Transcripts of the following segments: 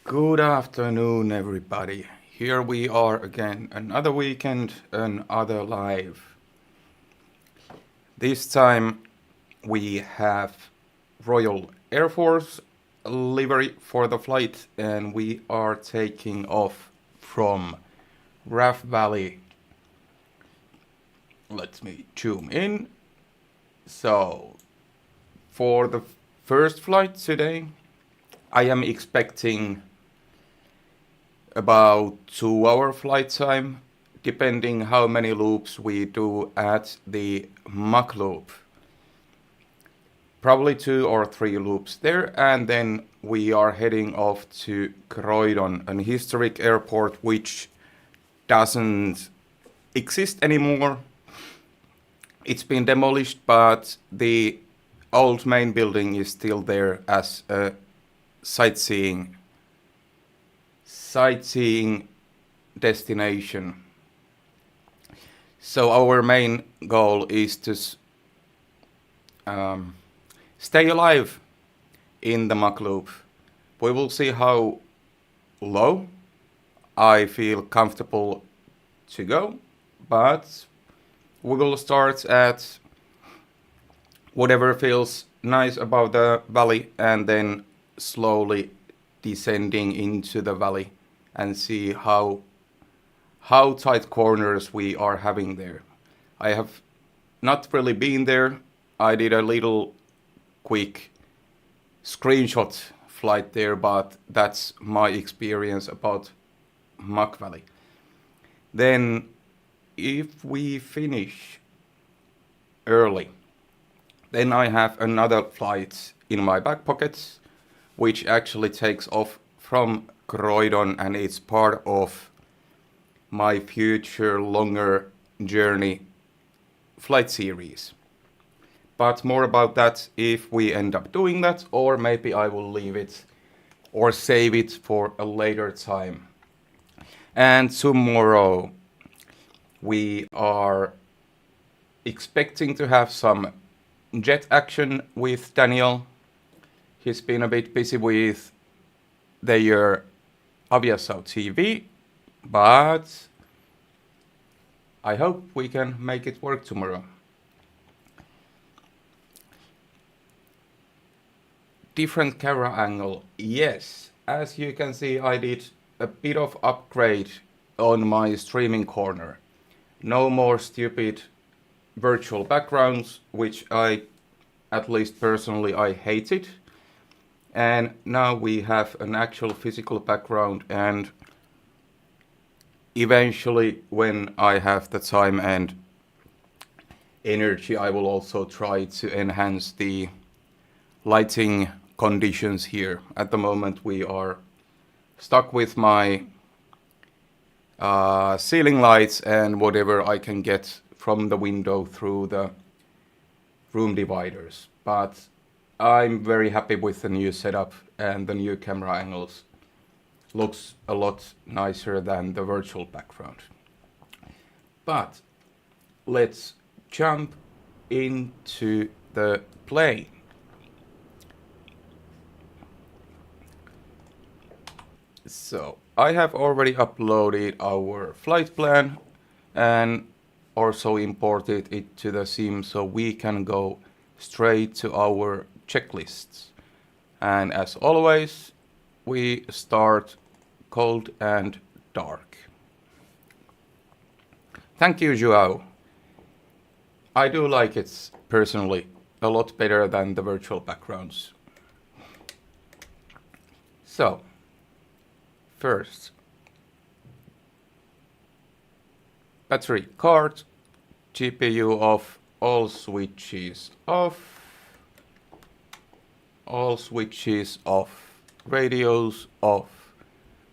Good afternoon, everybody. Here we are again, another weekend, another live. This time we have Royal Air Force livery for the flight, and we are taking off from RAF Valley. Let me zoom in. So, for the first flight today, I am expecting about 2 hour flight time, depending how many loops we do at the Mach Loop. Probably 2 or 3 loops there, and then we are heading off to Croydon, an historic airport which doesn't exist anymore. It's been demolished, but the old main building is still there as a sightseeing destination. So our main goal is to stay alive in the Mach Loop. We will see how low I feel comfortable to go, but we will start at whatever feels nice above the valley and then slowly descending into the valley and see how tight corners we are having there. I have not really been there. I did a little quick screenshot flight there, but that's my experience about Mach Valley. Then if we finish early, then I have another flight in my back pockets, which actually takes off from Croydon, and it's part of my future longer journey flight series. But more about that if we end up doing that, or maybe I will leave it or save it for a later time. And tomorrow we are expecting to have some jet action with Daniel. He's been a bit busy with their Aviasau TV, but I hope we can make it work tomorrow. Different camera angle, yes. As you can see, I did a bit of upgrade on my streaming corner. No more stupid virtual backgrounds, which at least personally, I hated. And now we have an actual physical background, and eventually when I have the time and energy, I will also try to enhance the lighting conditions here. At the moment we are stuck with my ceiling lights and whatever I can get from the window through the room dividers. But I'm very happy with the new setup, and the new camera angles looks a lot nicer than the virtual background. But let's jump into the plane. So I have already uploaded our flight plan and also imported it to the sim, so we can go straight to our checklists. And as always, we start cold and dark. Thank you, Joao. I do like it personally a lot better than the virtual backgrounds. So, first, battery card, GPU off, all switches off, radios off,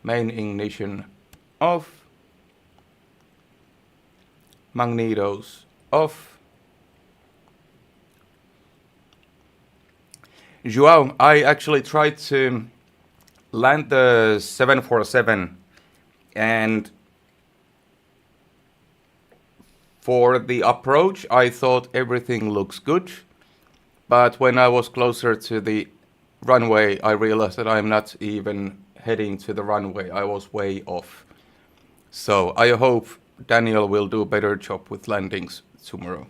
main ignition off, magnetos off. Joao, I actually tried to land the 747, and for the approach I thought everything looks good, but when I was closer to the runway I realized that I'm not even heading to the runway. I was way off. So I hope Daniel will do a better job with landings tomorrow.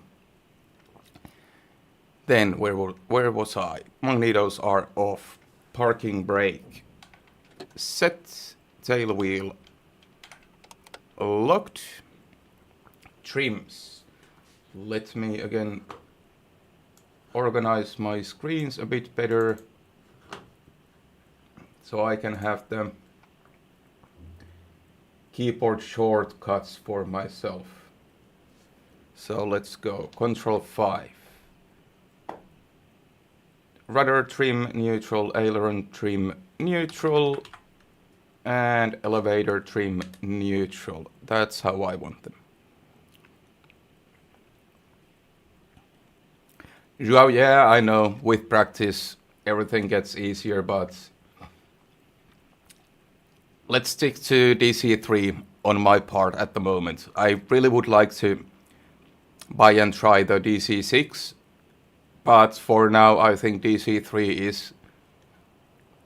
Then where was I? Magnetos are off. Parking brake. Set. Tail wheel. Locked. Trims. Let me again organize my screens a bit better so I can have the keyboard shortcuts for myself. So let's go. Control 5. Rudder trim neutral, aileron trim neutral, and elevator trim neutral. That's how I want them. Oh yeah, I know, with practice everything gets easier, but let's stick to DC-3 on my part at the moment. I really would like to buy and try the DC-6, but for now I think DC-3 is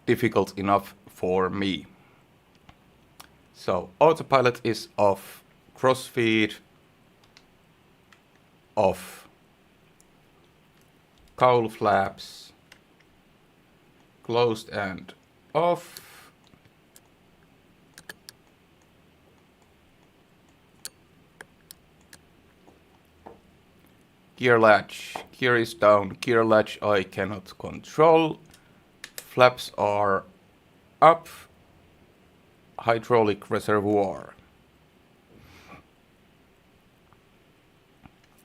difficult enough for me. So autopilot is off, crossfeed off, cowl flaps closed and off, gear latch, gear is down, gear latch I cannot control, flaps are up, hydraulic reservoir.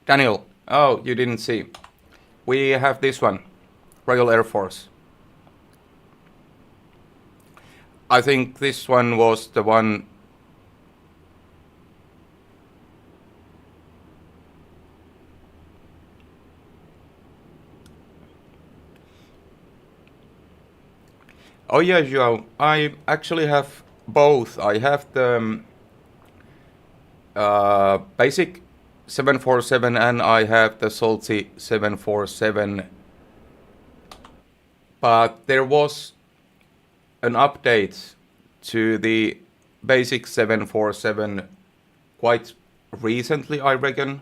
Daniel, oh, you didn't see. We have this one, Royal Air Force. I think this one was the one. Oh yeah, Joe, I actually have both. I have the basic 747 and I have the salty 747. But there was an update to the basic 747 quite recently, I reckon.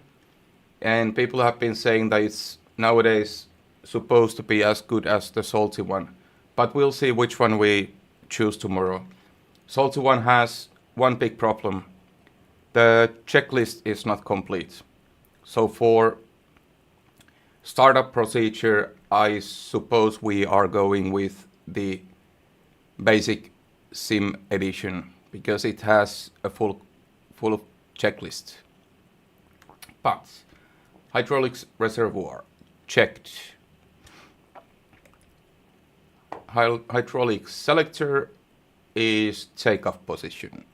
And people have been saying that it's nowadays supposed to be as good as the salty one. But we'll see which one we choose tomorrow. Salty one has one big problem. The checklist is not complete. So for startup procedure, I suppose we are going with the basic sim edition because it has a full checklist. But hydraulics reservoir checked. Hydraulic selector is takeoff position.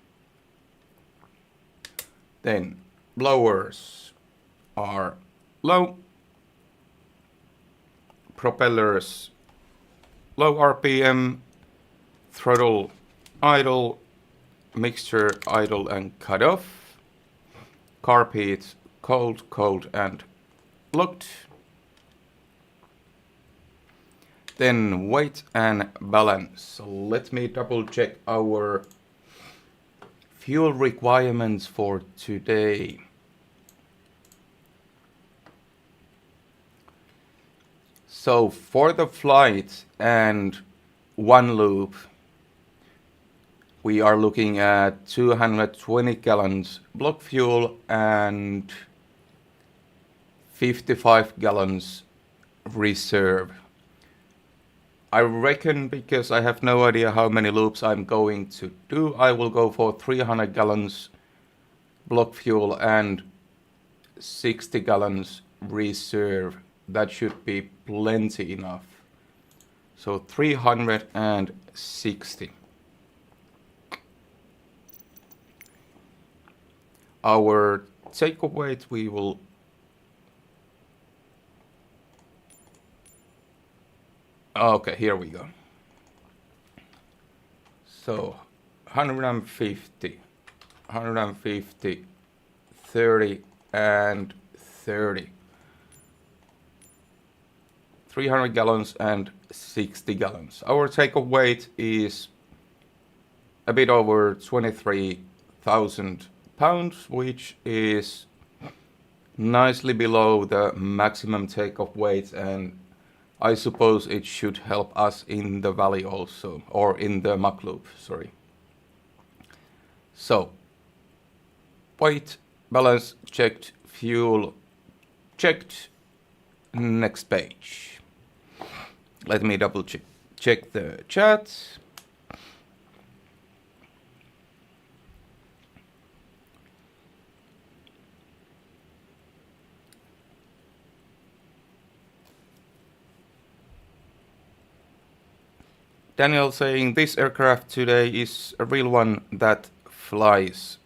Then blowers are low, propellers low RPM, throttle idle, mixture idle and cut off, carpet cold, cold and locked. Then weight and balance. So let me double check our fuel requirements for today. So for the flight and one loop, we are looking at 220 gallons block fuel and 55 gallons reserve. I reckon, because I have no idea how many loops I'm going to do, I will go for 300 gallons block fuel and 60 gallons reserve. That should be plenty enough. So 360. Our takeoff weight, we will okay, here we go. So 150, 30 and 30. 300 gallons and 60 gallons. Our takeoff weight is a bit over 23,000 pounds, which is nicely below the maximum takeoff weight, and I suppose it should help us in the valley also, or in the Mach Loop, sorry. So, weight, balance checked, fuel checked, next page. Let me double check the chat. Daniel saying this aircraft today is a real one that flies.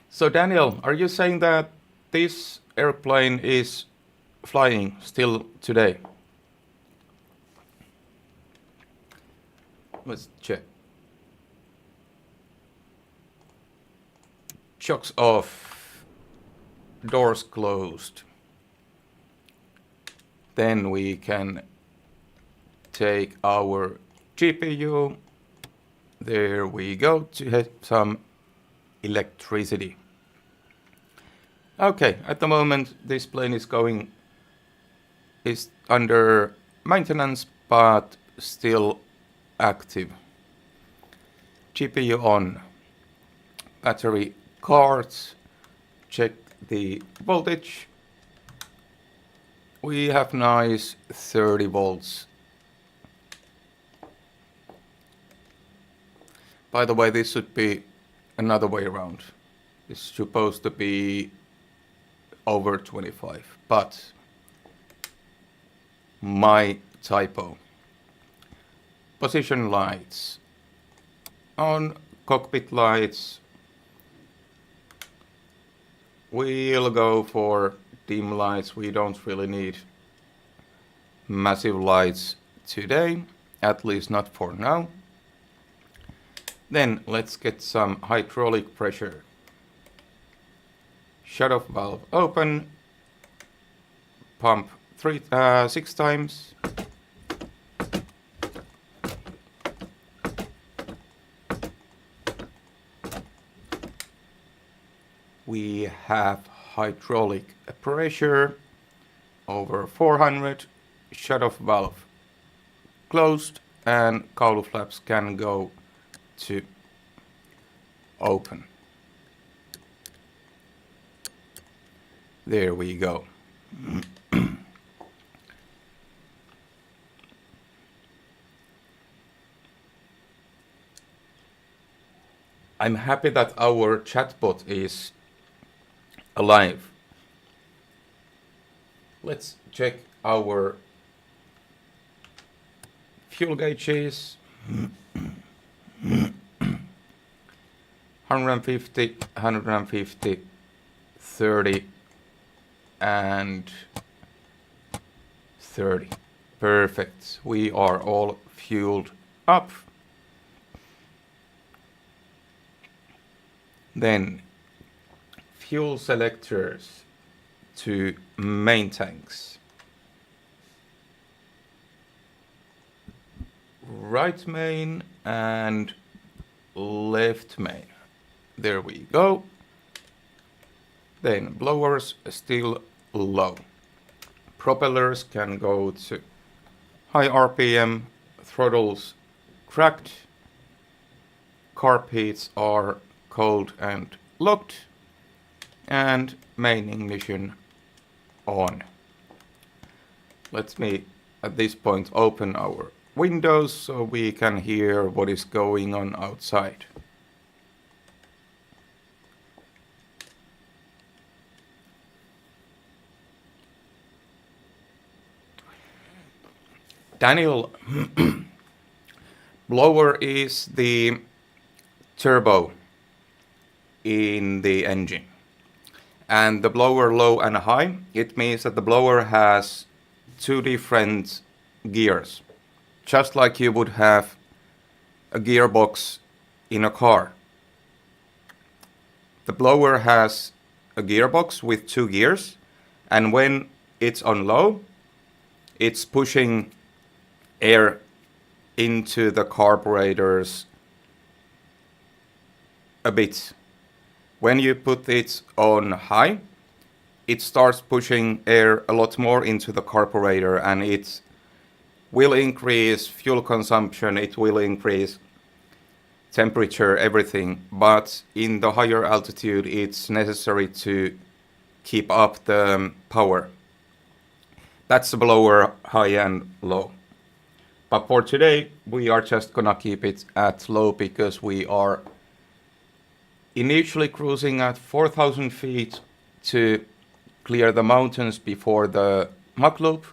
So Daniel, are you saying that this airplane is flying still today? Let's check. Shocks off. Doors closed. Then we can take our GPU. There we go, to hit some electricity. Okay, at the moment this plane is under maintenance but still active. GPU on. Battery cards. Check the voltage. We have nice 30 volts. By the way, this should be another way around. It's supposed to be over 25, but my typo. Position lights on, cockpit lights. We'll go for dim lights. We don't really need massive lights today, at least not for now. Then let's get some hydraulic pressure. Shut-off valve open. Pump 6 times. We have hydraulic pressure over 400, shut-off valve closed, and cowl flaps can go to open. There we go. I'm happy that our chatbot is alive. Let's check our fuel gauges. 150, 150, 30, and 30. Perfect. We are all fueled up. Then fuel selectors to main tanks. Right main and left main. There we go. Then blowers still low. Propellers can go to high RPM, throttles cracked, carpets are cold and locked, and main ignition on. Let me at this point open our windows so we can hear what is going on outside. Daniel, blower is the turbo in the engine. And the blower low and high, it means that the blower has two different gears. Just like you would have a gearbox in a car. The blower has a gearbox with two gears, and when it's on low, it's pushing air into the carburetors a bit. When you put it on high, it starts pushing air a lot more into the carburetor, and it will increase fuel consumption, it will increase temperature, everythh. But in the higher altitude, it's necessary to keep up the power. That's the blower high and low. But for today, we are just gonna keep it at low because we are initially cruising at 4,000 feet to clear the mountains before the Mach Loop.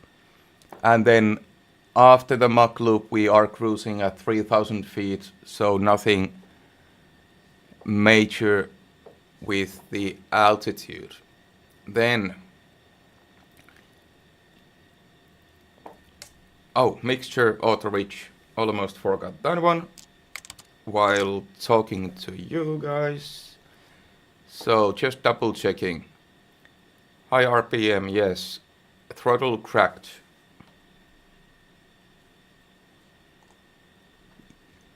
And then after the Mach Loop, we are cruising at 3,000 feet, so nothing major with the altitude. Then, mixture auto reach, almost forgot that one while talking to you guys. So just double checking. High RPM, yes. Throttle cracked.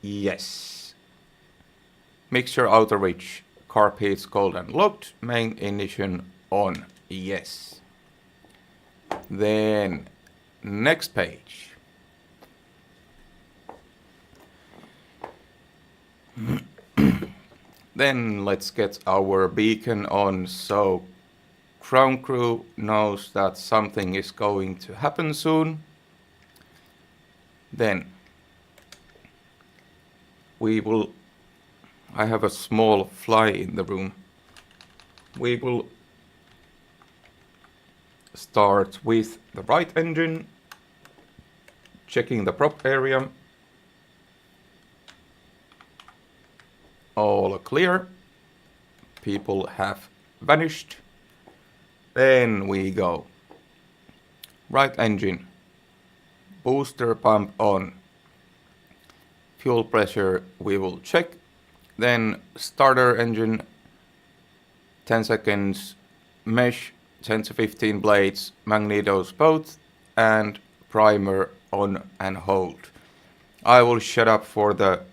Yes. Mixture auto reach. Carb heats cold and locked. Main ignition on. Yes. Then next page. Then let's get our beacon on so ground crew knows that something is going to happen soon. Then I have a small fly in the room. We will start with the right engine, checking the prop area. All clear. People have vanished. Then we go. Right engine. Booster pump on. Fuel pressure we will check. Then starter engine. 10 seconds. Mesh 10 to 15 blades. Magnetos both. And primer on and hold. I will shut up for the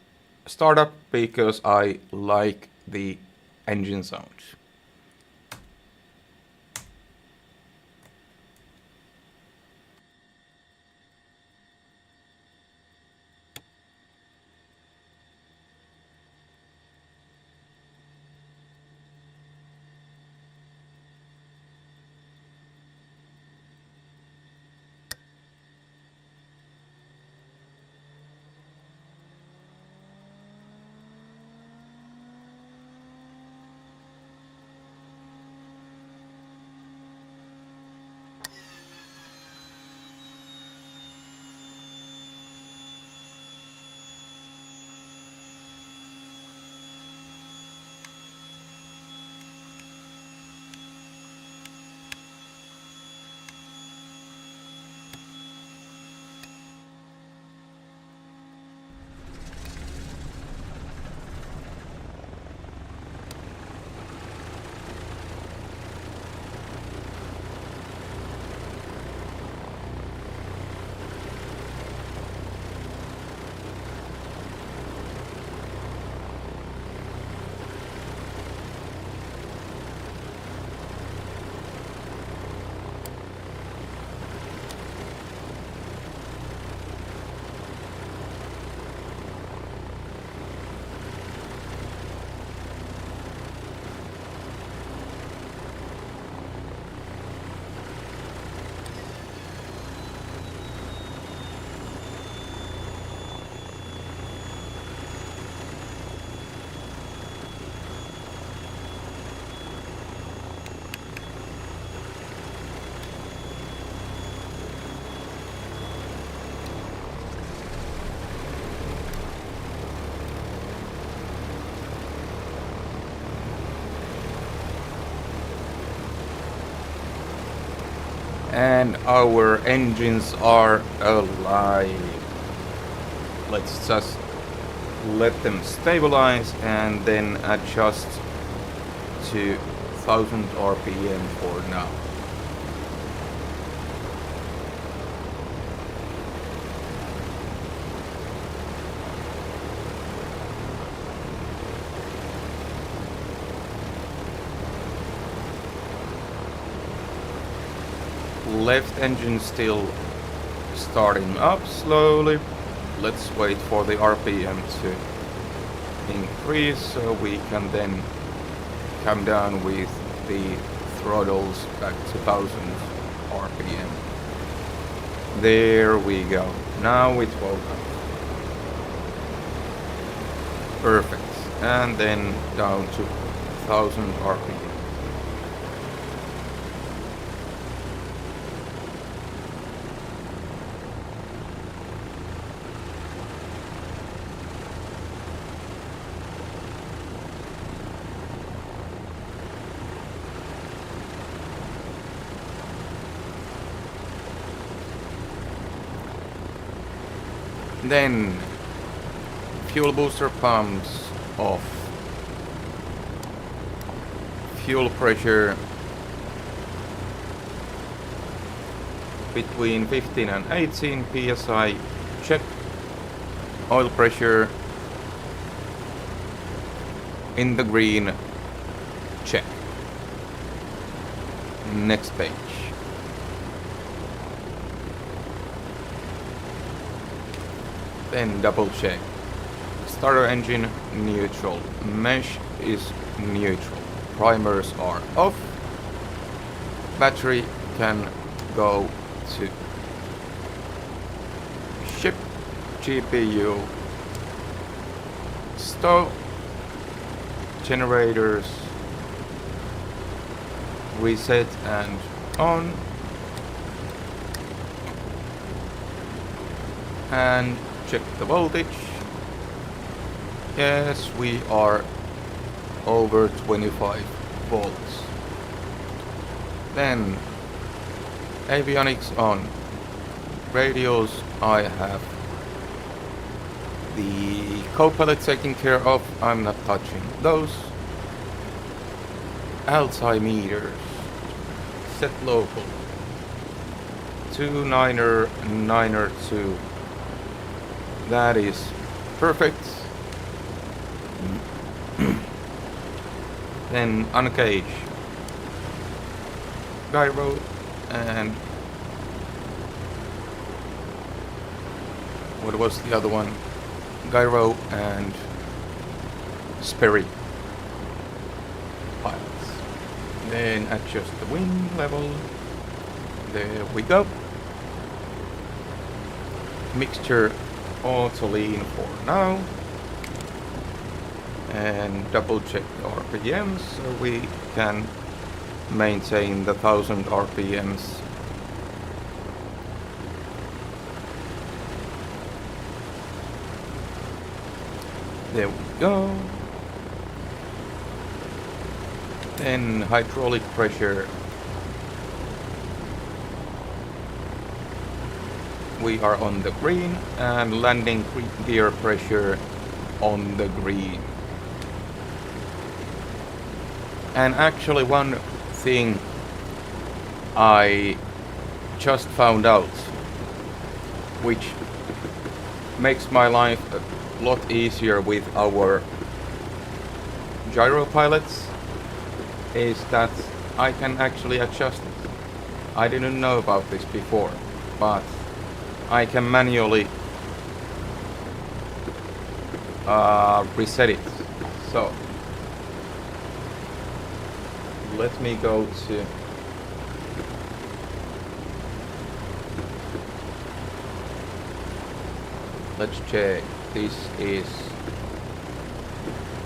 startup because I like the engine sound. And our engines are alive. Let's just let them stabilize and then adjust to 1000 RPM for now. Left engine still starting up slowly. Let's wait for the RPM to increase so we can then come down with the throttles back to 1000 RPM. There we go. Now it woke up. Perfect. And then down to 1000 RPM. Then fuel booster pumps off. Fuel pressure between 15 and 18 psi. Check. Oil pressure in the green. Check. Next page. Then double check. Starter engine neutral. Mesh is neutral. Primers are off. Battery can go to ship. GPU stove. Generators reset and on. And check the voltage. Yes, we are over 25 volts. Then avionics on. Radios, I have the co-pilot taken care of. I'm not touching those. Altimeters set local 299er2. That is perfect. Then uncage gyro and what was the other one? Gyro and Sperry pilots. Then adjust the wing level. There we go. Mixture auto lean for now. And double check the RPMs so we can maintain the 1000 RPMs. There we go. Then hydraulic pressure. We are on the green, and landing gear pressure on the green. And actually one thing I just found out, which makes my life a lot easier with our gyro pilots, is that I can actually adjust it. I didn't know about this before, but I can manually reset it. So let me go to let's check. This is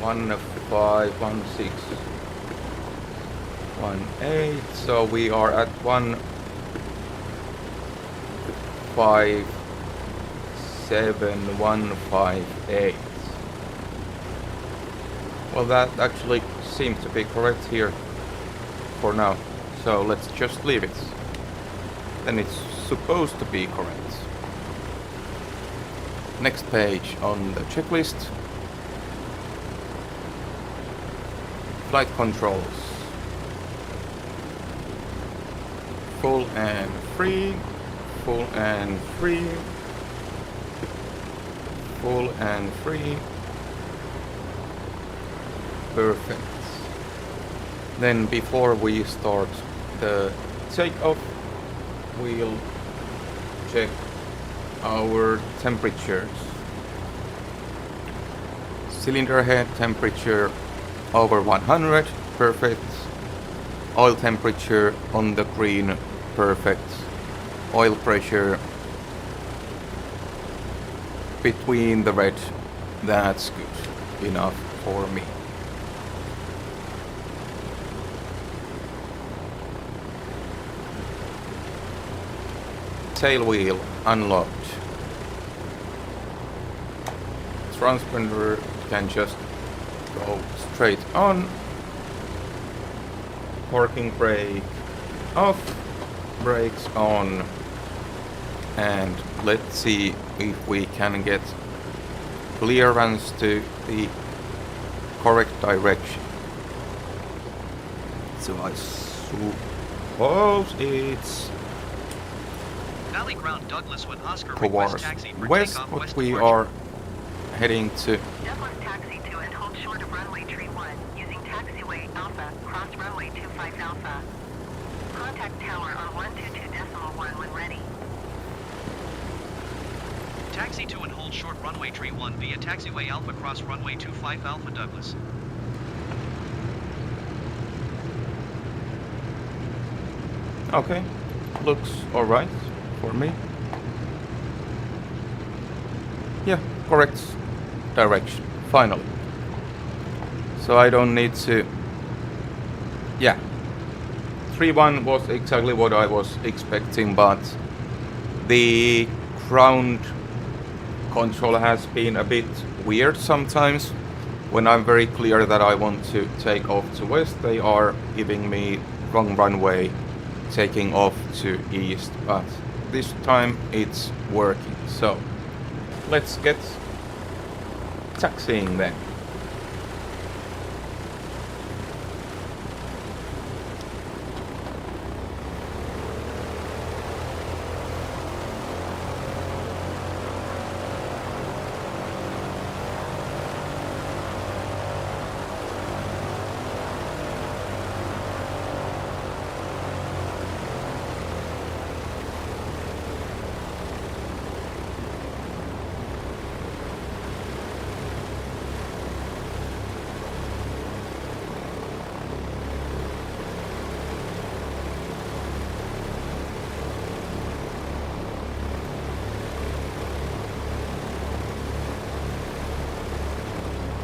151618. So we are at 157158. Well, that actually seems to be correct here for now. So let's just leave it. Then it's supposed to be correct. Next page on the checklist. Flight controls. Full and free. Full and free. Full and free. Perfect. Then before we start the takeoff, we'll check our temperatures. Cylinder head temperature over 100, perfect. Oil temperature on the green, perfect. Oil pressure between the red, that's good enough for me. Tail wheel unlocked. Transponder can just go straight on. Parking brake off, brakes on, and let's see if we can get clearance to the correct direction. So I suppose it's Valley Ground Douglas with Oscar towards taxi for west, takeoff, what west we departure. are heading to. Douglas taxi to and hold short of runway tree 1 using taxiway Alpha, cross runway 25 Alpha. Contact tower on 122.1 when ready. Taxi to and hold short runway tree 1 via taxiway Alpha cross runway 25 Alpha Douglas. Okay, looks alright for me. Yeah, correct direction, finally. So I don't need to... Yeah, 3-1 was exactly what I was expecting, but the ground control has been a bit weird sometimes. When I'm very clear that I want to take off to west, they are giving me wrong runway, taking off to east, but this time it's working. So let's get taxiing then.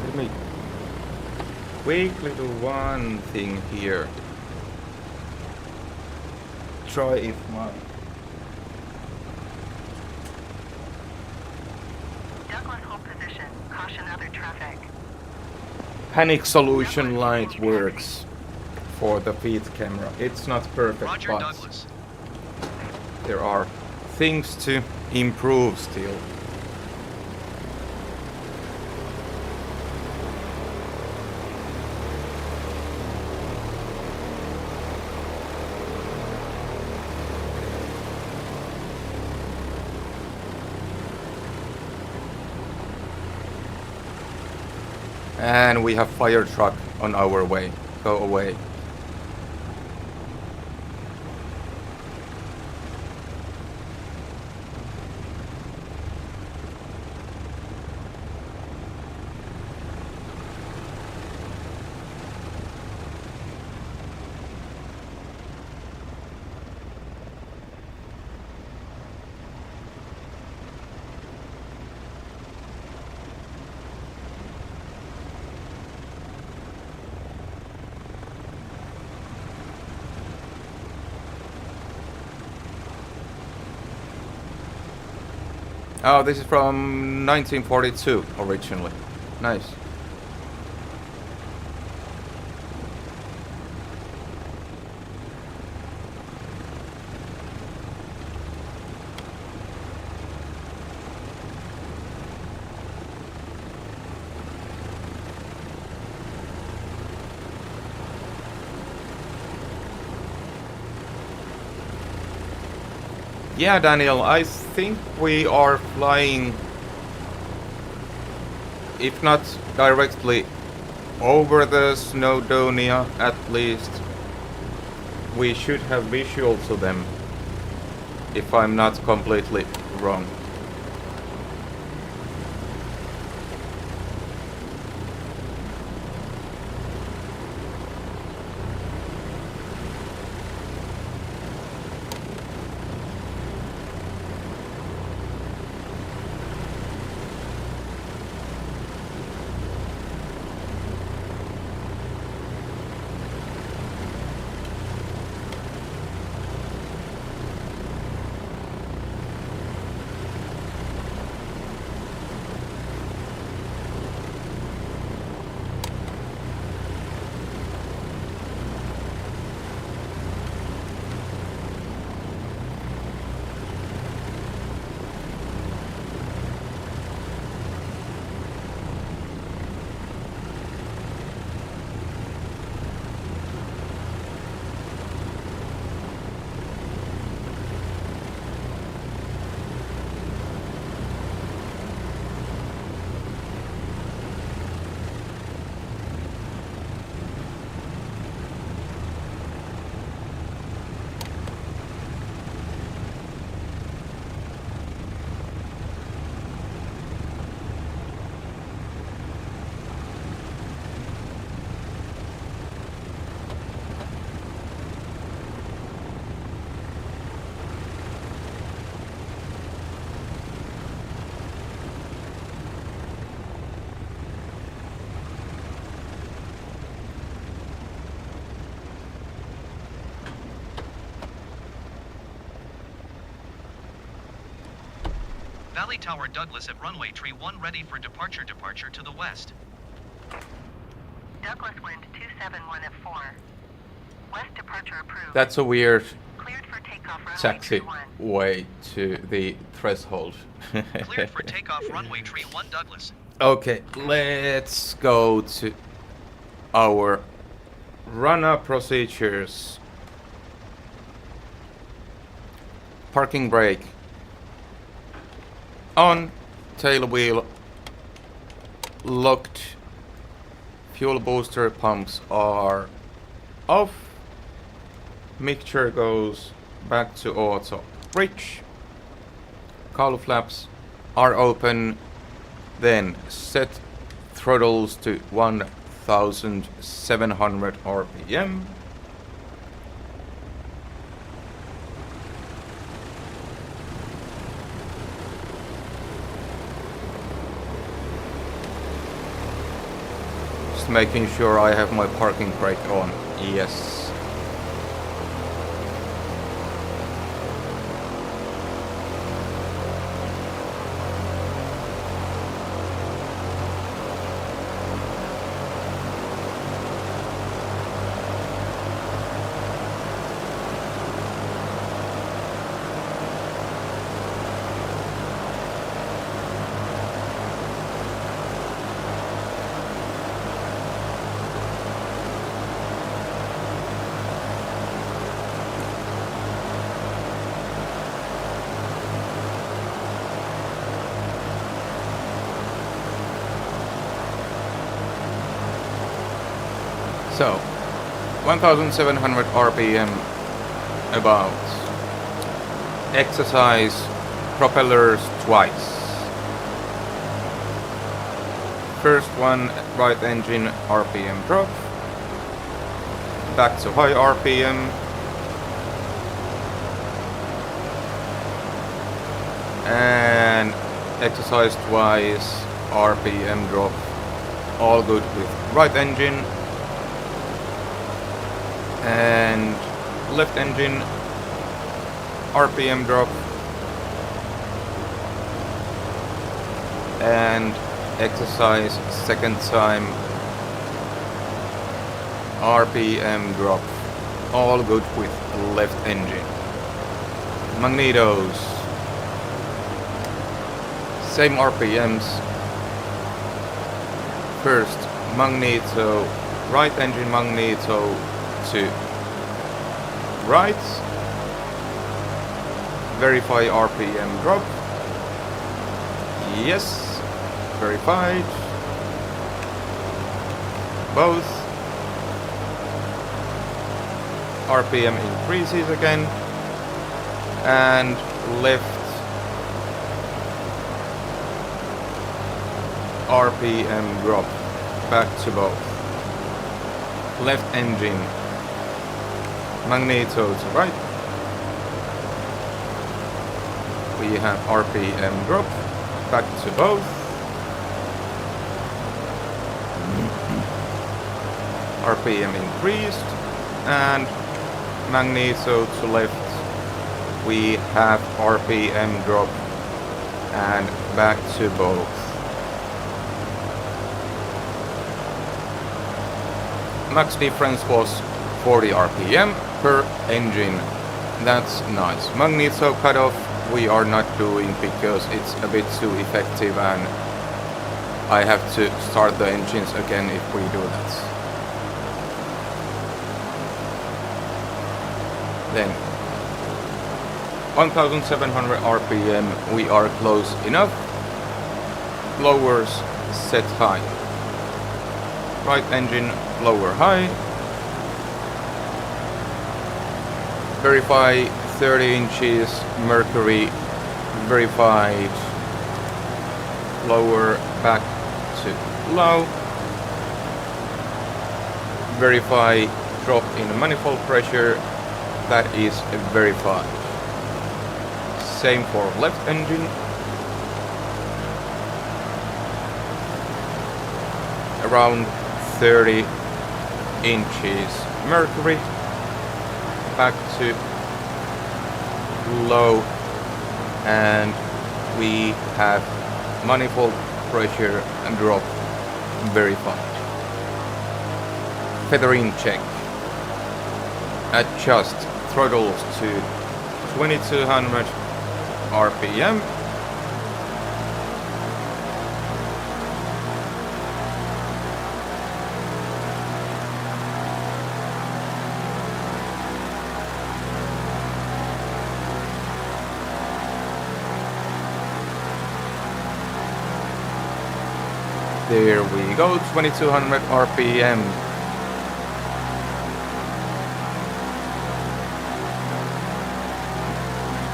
Let me quickly do one thing here. Try if my Douglas hold position. Caution other traffic. panic solution light works for the feed camera. It's not perfect, Roger, but Douglas. there are things to improve still. And we have fire truck on our way. Go away. Oh, this is from 1942 originally. Nice. Yeah, Daniel, I think we are flying, if not directly over the Snowdonia, at least we should have visual to them. if I'm not completely wrong. Valley Tower Douglas at runway tree 1 ready for departure to the west. Douglas wind 271 at 4. West departure approved. That's a weird Cleared for takeoff runway taxi tree 1. way to the threshold. Cleared for takeoff runway tree 1 Douglas. Okay, let's go to our run-up procedures. Parking brake on, tail wheel locked, fuel booster pumps are off, mixture goes back to auto, bridge, cowl flaps are open, then set throttles to 1700 RPM. Just making sure I have my parking brake on. Yes. So, 1700 RPM about. Exercise propellers twice. First one, right engine RPM drop. Back to high RPM. And exercise twice, RPM drop. All good with right engine. And left engine RPM drop and exercise second time RPM drop, all good with left engine. Magnetos, same RPMs. First magneto, right engine magneto to right, verify RPM drop, yes, verified, both, RPM increases again, and left RPM drop back to both. Left engine, magneto to right. We have RPM drop back to both. RPM increased and magneto to left. We have RPM drop and back to both. Max difference was 40 RPM per engine. That's nice. Magneto cutoff we are not doing because it's a bit too effective and I have to start the engines again if we do that. Then 1700 RPM, we are close enough. Blowers set high. Right engine lower high. Verify 30 inches mercury. Verified. Lower back to low. Verify drop in manifold pressure. That is verified. Same for left engine. Around 30 inches mercury. Back to low. And we have manifold pressure and drop verified. Feathering check. Adjust throttles to 2200 RPM. There we go, 2200 RPM.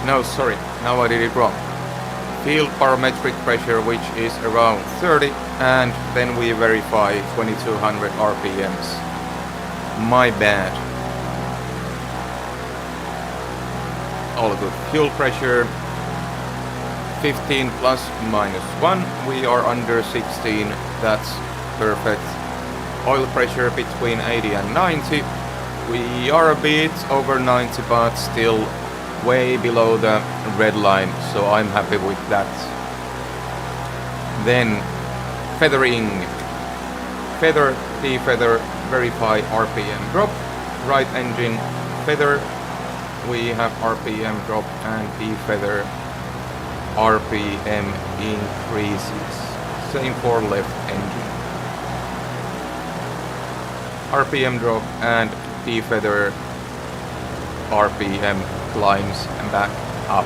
No, sorry, now I did it wrong. Field barometric pressure, which is around 30, and then we verify 2200 RPMs. My bad. All good. Fuel pressure 15 plus minus 1. We are under 16. That's perfect. Oil pressure between 80 and 90. We are a bit over 90, but still way below the red line, so I'm happy with that. Then feathering. Feather, defeather, verify RPM drop. Right engine feather. We have RPM drop and defeather. RPM increases. Same for left engine. RPM drop and defeather. RPM climbs and back up.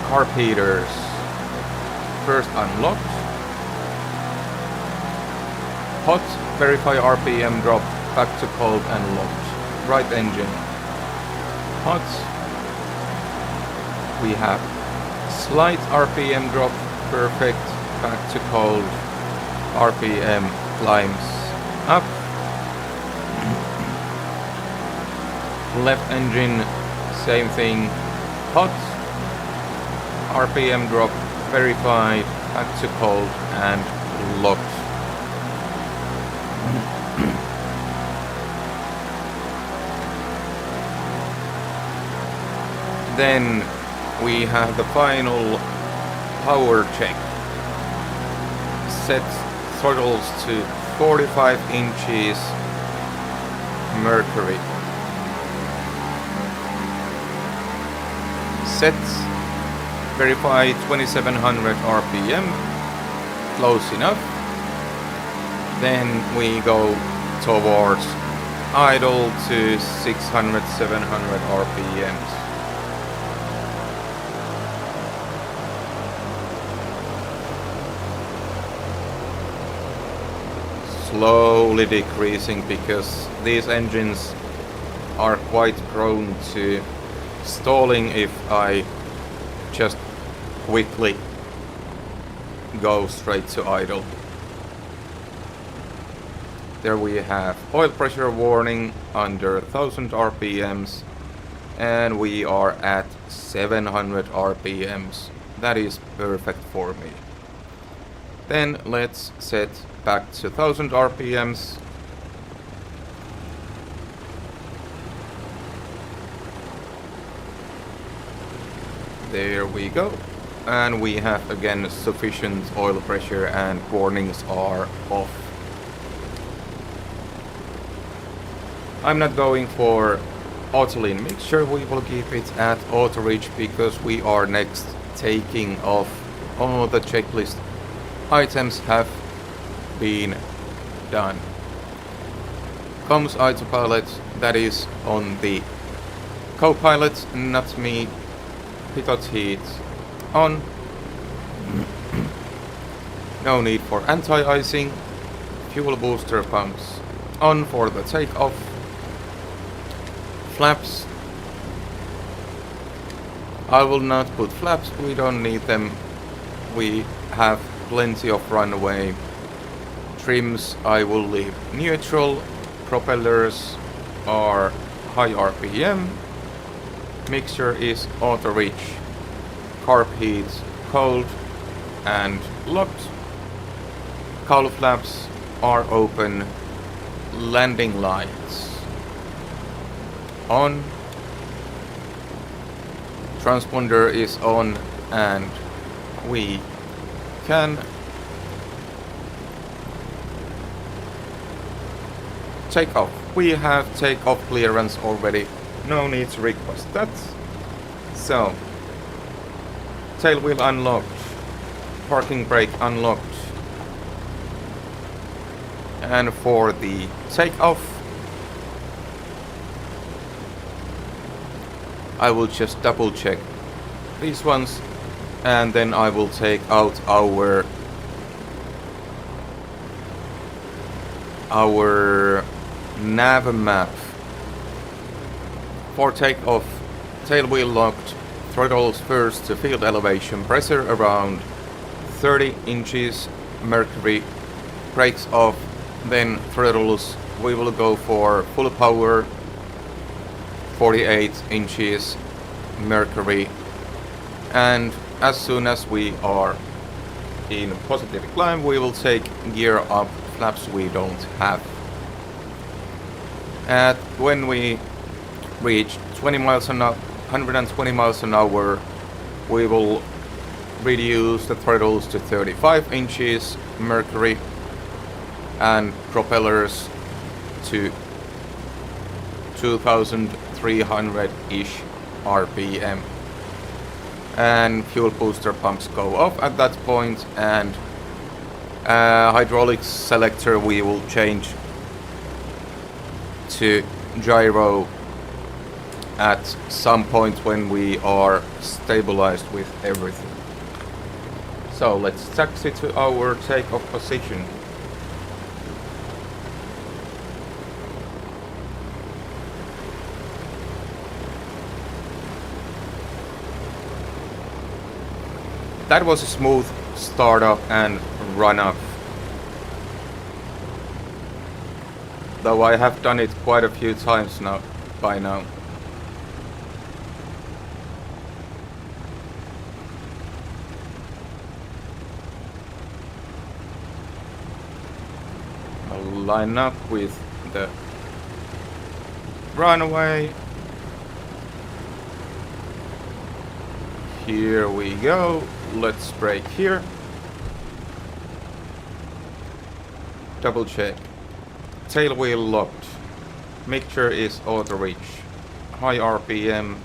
Carb heaters. First unlocked. Hot, verify RPM drop, back to cold and locked. Right engine. Hot. We have slight RPM drop, perfect, back to cold. RPM climbs up. Left engine, same thing, hot. RPM drop, verified, back to cold and locked. Then we have the final power check. Set throttles to 45 inches mercury. Sets, verify 2700 RPM, close enough. Then we go towards idle to 600, 700 RPMs. Slowly decreasing because these engines are quite prone to stalling if I just quickly go straight to idle. There we have oil pressure warning under 1000 RPMs, and we are at 700 RPMs. That is perfect for me. Then let's set back to 1000 RPMs. There we go. And we have again sufficient oil pressure and warnings are off. I'm not going for auto lean mixture, we will keep it at auto reach because we are next taking off. All the checklist items have been done. Comms autopilot, that is on the co-pilot, not me. Pitot heat on. No need for anti-icing. Fuel booster pumps on for the takeoff. Flaps. I will not put flaps, we don't need them. We have plenty of runway. Trims I will leave neutral. Propellers are high RPM. Mixture is auto reach. Carb heat cold and locked. Cowl flaps are open. Landing lights on. Transponder is on and we can take off. We have takeoff clearance already. No need to request that. So, tail wheel unlocked. Parking brake unlocked. And for the takeoff, I will just double check these ones and then I will take out our nav map. For takeoff, tail wheel locked, throttles first to field elevation, pressure around 30 inches, mercury, brakes off, then throttles, we will go for full power, 48 inches, mercury, and as soon as we are in positive climb, we will take gear up, flaps we don't have. And when we reach 20 miles an hour, 120 miles an hour, we will reduce the throttles to 35 inches, mercury, and propellers to 2300-ish RPM. And fuel booster pumps go off at that point, and hydraulics selector we will change to gyro at some point when we are stabilized with everything. So let's taxi to our takeoff position. That was a smooth startup and run up. Though I have done it quite a few times now by now. I'll line up with the runway. Here we go. Let's brake here. Double check. Tail wheel locked. Mixture is auto reach. High RPM.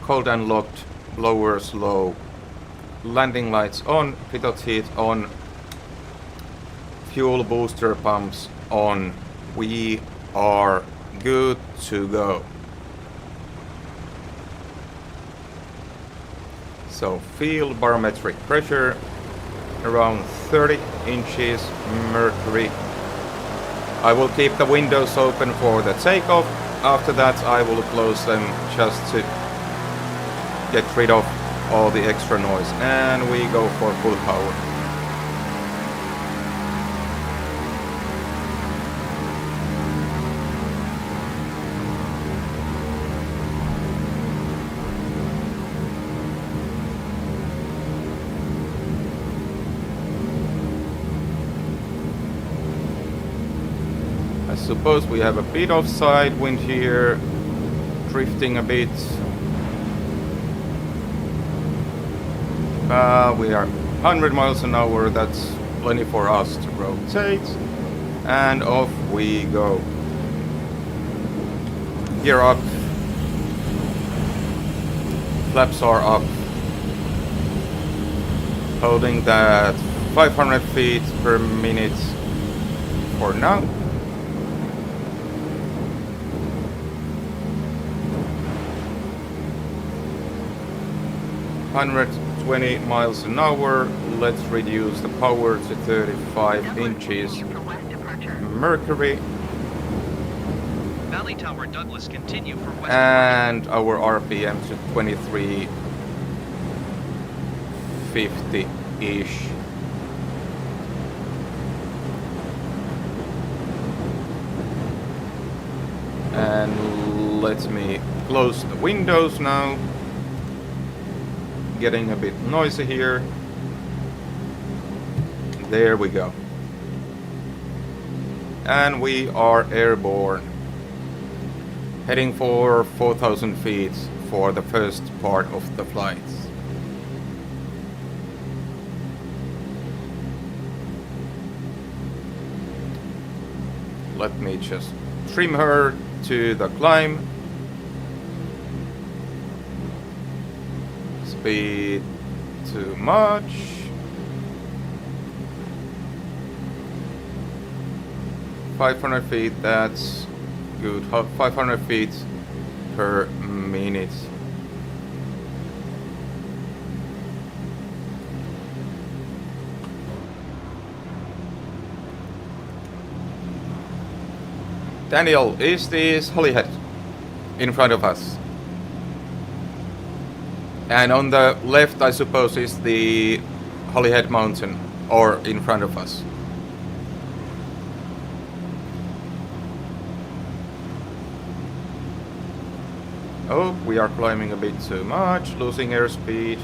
Cold and locked. Blowers low. Landing lights on. Pitot heat on. Fuel booster pumps on. We are good to go. So field barometric pressure around 30 inches, mercury. I will keep the windows open for the takeoff. After that I will close them just to get rid of all the extra noise, and we go for full power. I suppose we have a bit of side wind here, drifting a bit. We are 100 miles an hour, that's plenty for us to rotate. And off we go. Gear up. Flaps are up. Holding that 500 feet per minute for now. 120 miles an hour. Let's reduce the power to 35 inches. Mercury. Valley Tower Douglas, continue for west. And our RPM to 2350-ish. And let me close the windows now. Getting a bit noisy here. There we go. And we are airborne. Heading for 4,000 feet for the first part of the flight. Let me just trim her to the climb. Speed too much. $500 feet, that's good. 500 feet per minute. Daniel, is this Holyhead in front of us? And on the left, I suppose, is the Holyhead Mountain, or in front of us. Oh, we are climbing a bit too much, losing airspeed.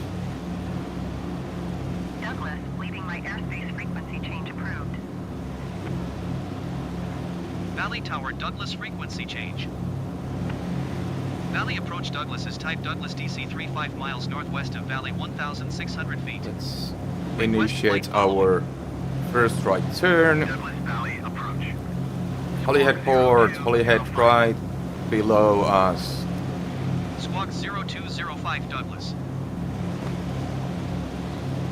Douglas, leaving my airspace frequency change approved. Valley Tower Douglas, frequency change. Valley approach Douglas is type Douglas DC-3 5 miles northwest of Valley 1,600 feet. Let's initiate our first right turn. Douglas Valley approach. Holyhead port, Holyhead right below us. Squawk 0205 Douglas.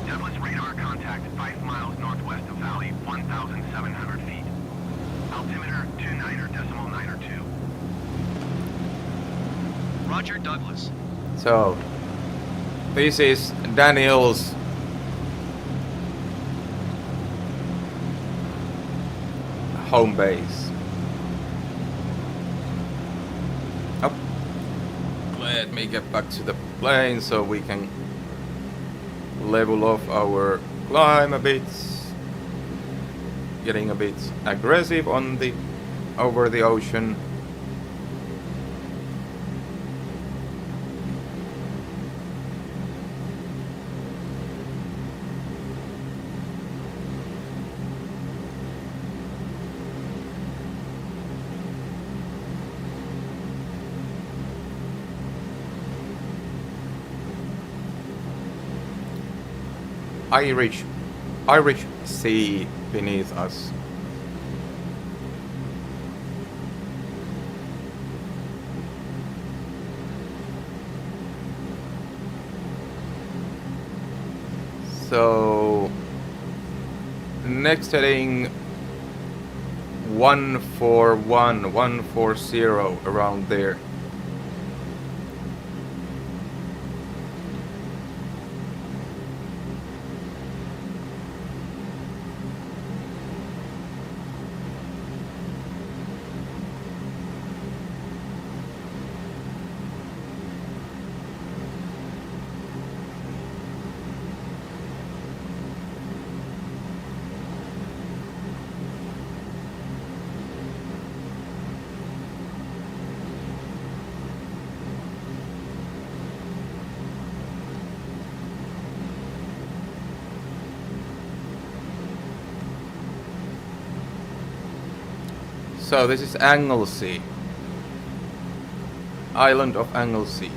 Douglas radar contact 5 miles northwest of Valley, 1,700 feet. Altimeter 29.902. Roger Douglas. So, this is Daniel's home base. Oh. Let me get back to the plane so we can level off our climb a bit. Getting a bit aggressive on the over the ocean. Irish Sea beneath us. So next heading 141, 140 around there. So this is Anglesey. Island of Anglesey.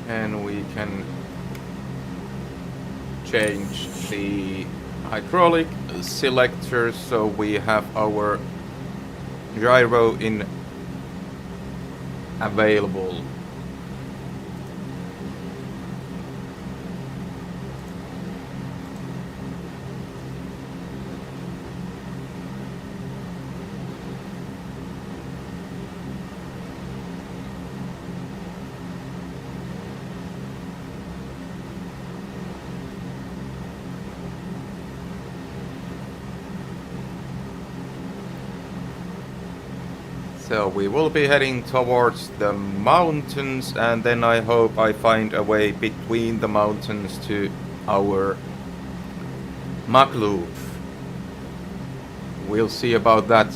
And we can change the hydraulic selector so we have our gyro in available. So we will be heading towards the mountains, and then I hope I find a way between the mountains to our Mach Loop. We'll see about that.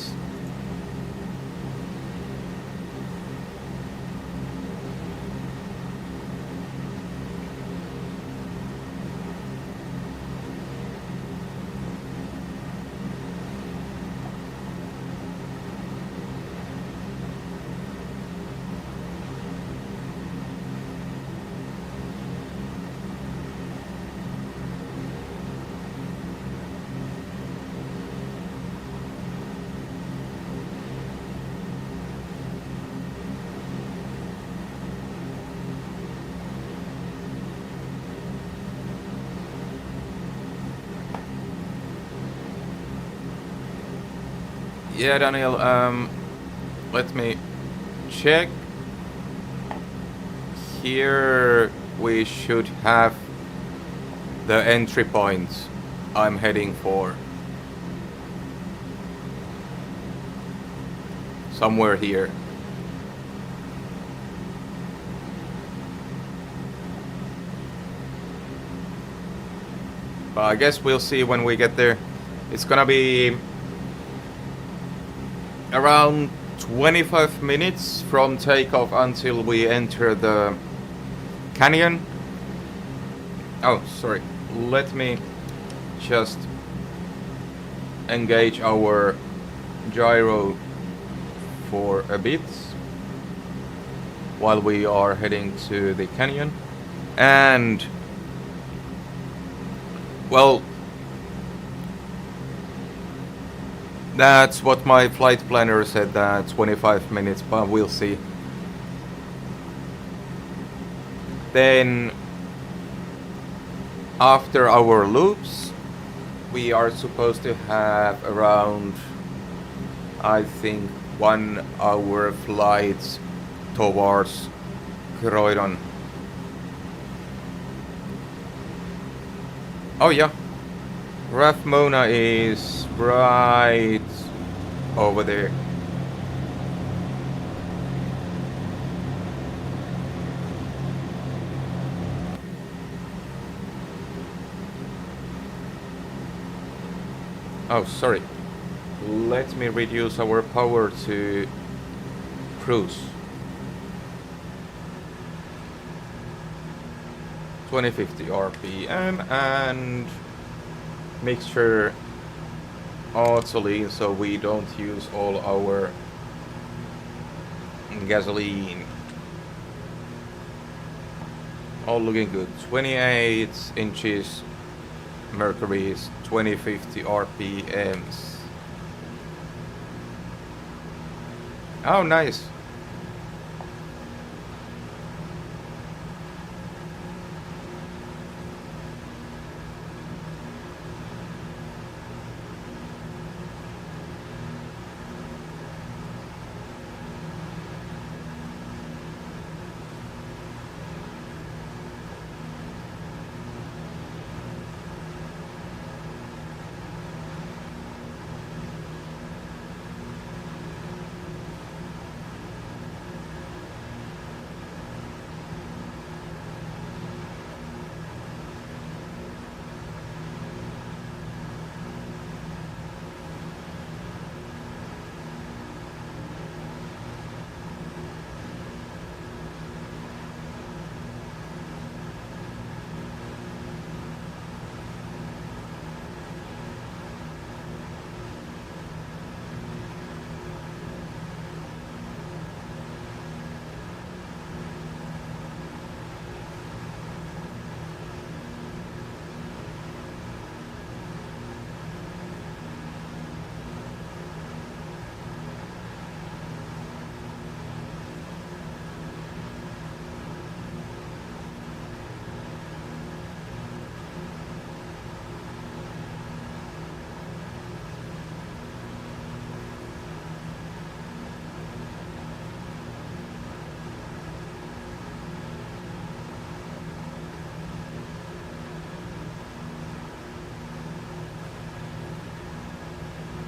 Yeah, Daniel, let me check. Here we should have the entry point I'm heading for. Somewhere here. But I guess we'll see when we get there. It's gonna be around 25 minutes from takeoff until we enter the canyon. Oh, sorry. Let me just engage our gyro for a bit while we are heading to the canyon. And well, that's what my flight planner said, that 25 minutes, but we'll see. Then after our loops we are supposed to have around, I think, 1 hour flight towards Croydon. Oh yeah, RAF Mona is right over there. Oh, sorry. Let me reduce our power to cruise. 2050 RPM and mixture auto-lean so we don't use all our gasoline. All looking good. 28 inches mercuries, 2050 RPMs. Oh, nice.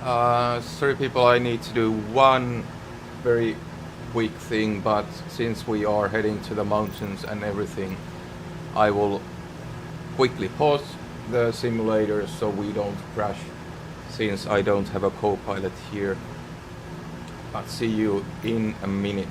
Sorry people, I need to do one very quick thing, but since we are heading to the mountains and everything, I will quickly pause the simulator so we don't crash, since I don't have a co-pilot here. I'll see you in a minute.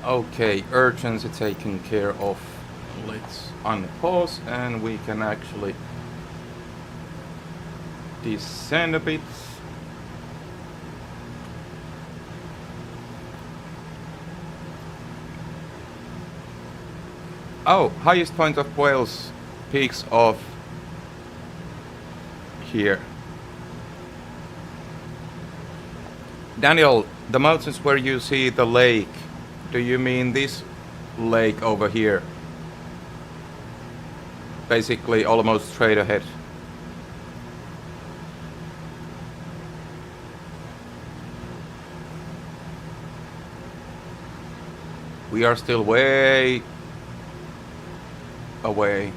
Okay, urgency taken care of. Let's unpause and we can actually descend a bit. Oh, highest point of Wales peaks of here. Daniel, the mountains where you see the lake, do you mean this lake over here? Basically almost straight ahead. We are still way away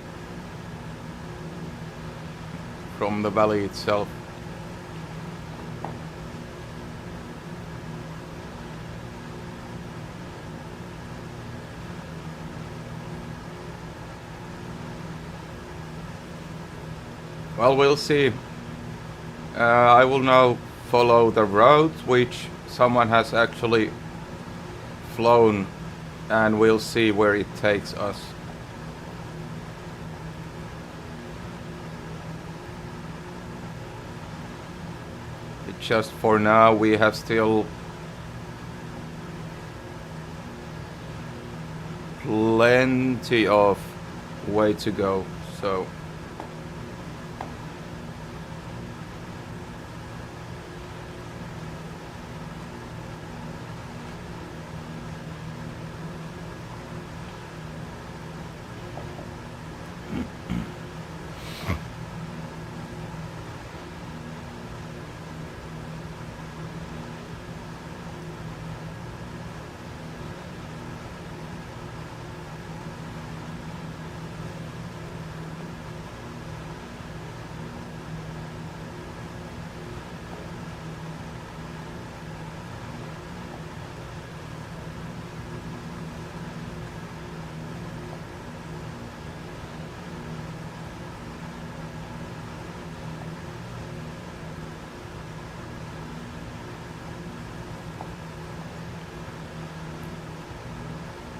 from the valley itself. Well, we'll see. I will now follow the route which someone has actually flown, and we'll see where it takes us. Just for now, we have still plenty of way to go, so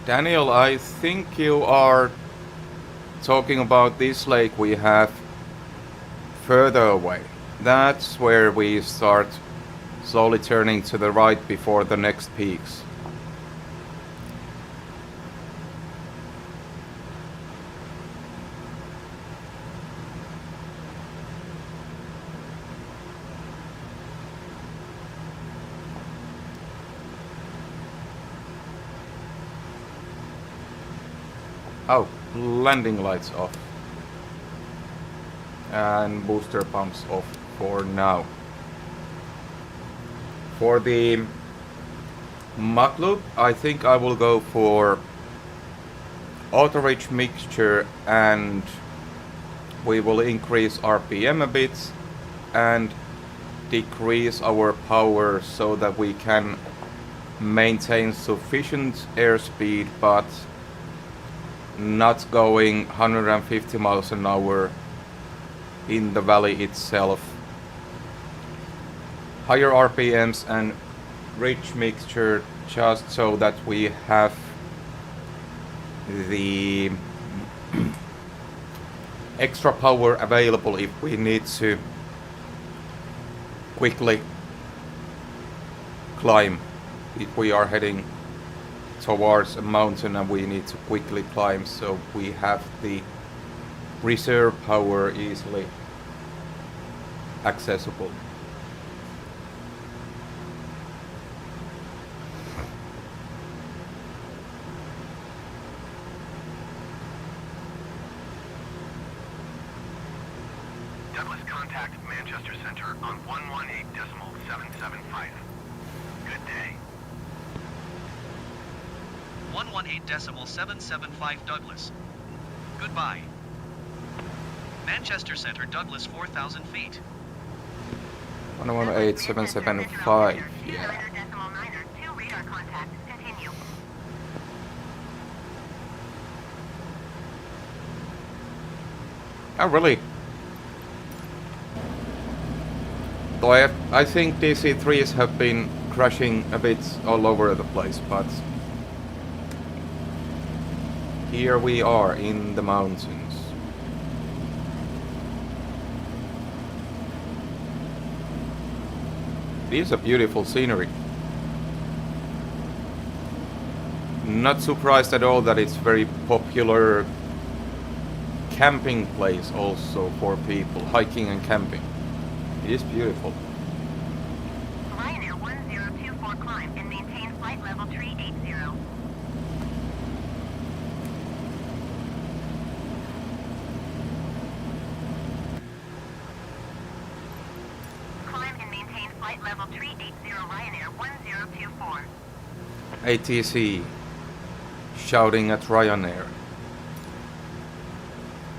Daniel, I think you are talking about this lake we have further away. That's where we start slowly turning to the right before the next peaks. Oh, landing lights off. And booster pumps off for now. For the Mach Loop, I think I will go for auto-rich mixture, and we will increase RPM a bit and decrease our power so that we can maintain sufficient airspeed but not going 150 miles an hour in the valley itself. Higher RPMs and rich mixture just so that we have the extra power available if we need to quickly climb. If we are heading towards a mountain and we need to quickly climb, so we have the reserve power easily accessible. Douglas, contact Manchester Center on 118.775. Good day. 118.775 Douglas. Goodbye. Manchester Center, Douglas, 4,000 feet. 118.775. Yeah. Radar contact. Continue. Oh, really? Though I think DC-3s have been crashing a bit all over the place, but here we are in the mountains. It is a beautiful scenery. Not surprised at all that it's very popular camping place also for people, hiking and camping. It is beautiful. Ryanair 1024 climb and maintain flight level 380. Climb and maintain flight level 380 Ryanair 1024. ATC. shouting at Ryanair.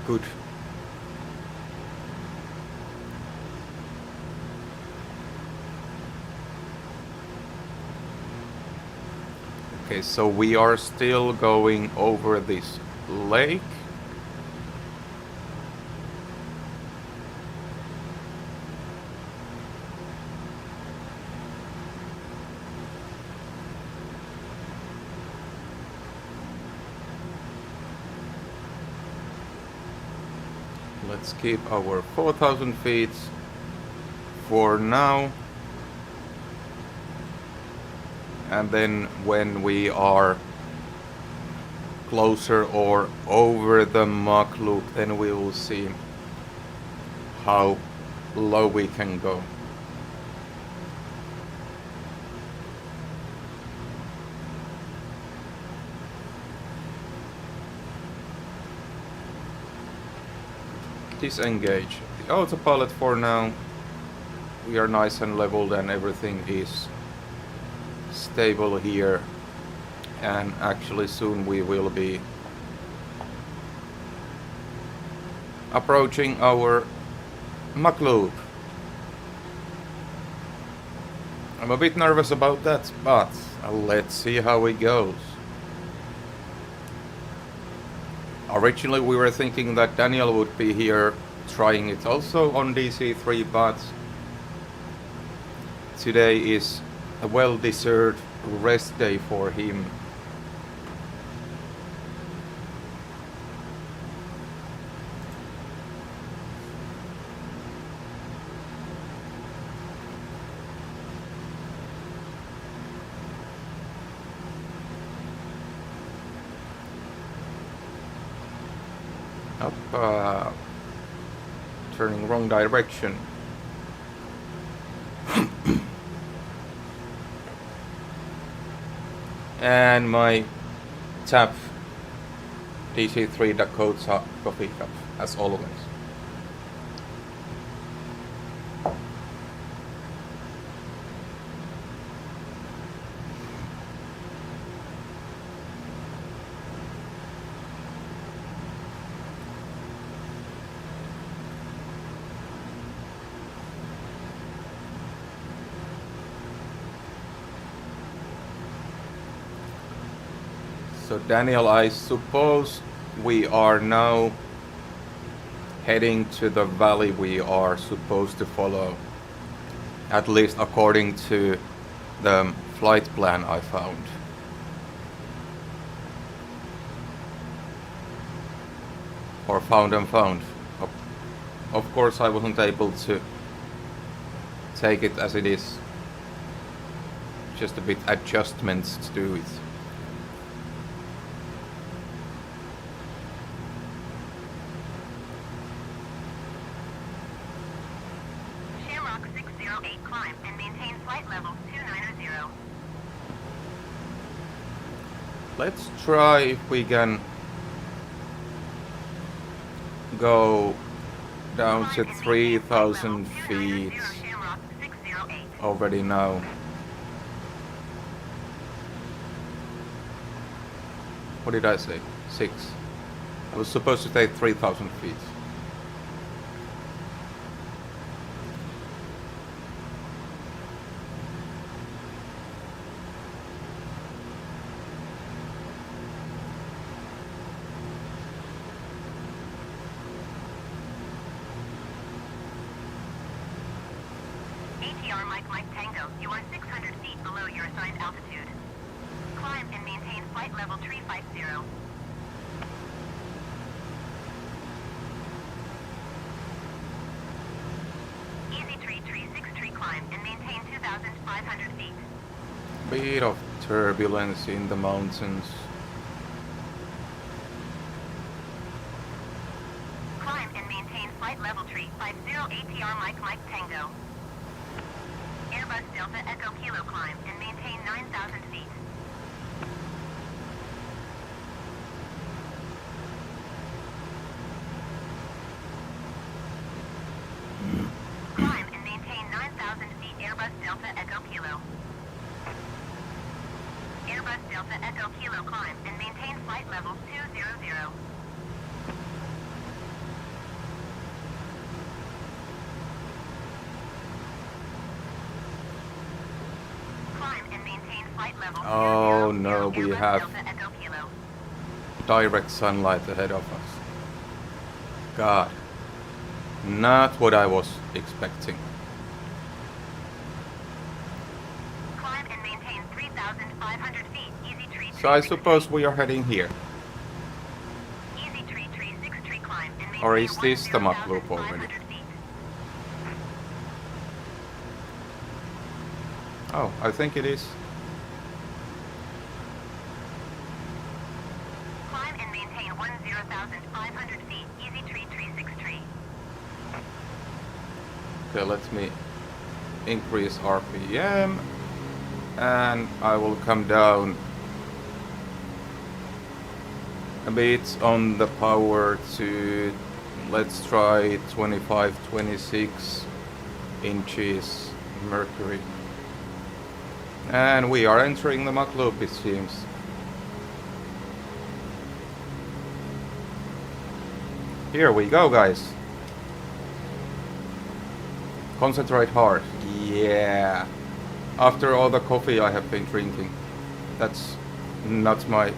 Good. Okay, so we are still going over this lake. Let's keep our 4,000 feet for now. And then when we are closer or over the Mach Loop, then we will see how low we can go. Disengage the autopilot for now. We are nice and leveled and everything is stable here, and actually soon we will be approaching our Mach Loop. I'm a bit nervous about that, but let's see how it goes. Originally we were thinking that Daniel would be here trying it also on DC-3, but today is a well-deserved rest day for him. Turning wrong direction. And my tap DC-3 Dakota coffee cup, as always. So Daniel, I suppose we are now heading to the valley we are supposed to follow, at least according to the flight plan I found. Or found and found. Of course I wasn't able to take it as it is. Just a bit adjustments to do it. Let's try if we can go down to 3,000 feet already now. What did I say? 6. I was supposed to take 3,000 feet. Mike Tango, you are 600 feet below your assigned altitude. Climb and maintain flight level 350. Easy 336 climb and maintain 2,500 feet. Bit of turbulence in the mountains. Climb and maintain flight level 350 ATR Mike Tango. Airbus Delta Echo Kilo climb and maintain 9,000 feet. Climb and maintain 9,000 feet Airbus Delta Echo Kilo. Airbus Airbus Delta Echo Kilo climb and maintain flight level 200. Climb and maintain flight level 200. Oh no, we Airbus have Delta Echo Kilo. direct sunlight ahead of us. God. Not what I was expecting. Climb and maintain 3,500 feet. Easy tree. So I suppose we are heading here. Easy tree 363 climb and maintain Or is this the Mach Loop already? 10,500 feet. Oh, I think it is. Climb and maintain 10,500 feet. Easy tree 363. Okay, let me increase RPM and I will come down a bit on the power to, let's try 25-26 inches mercury. And we are entering the Mach Loop, it seems. Here we go, guys. Concentrate hard. Yeah. After all the coffee I have been drinking, that's not my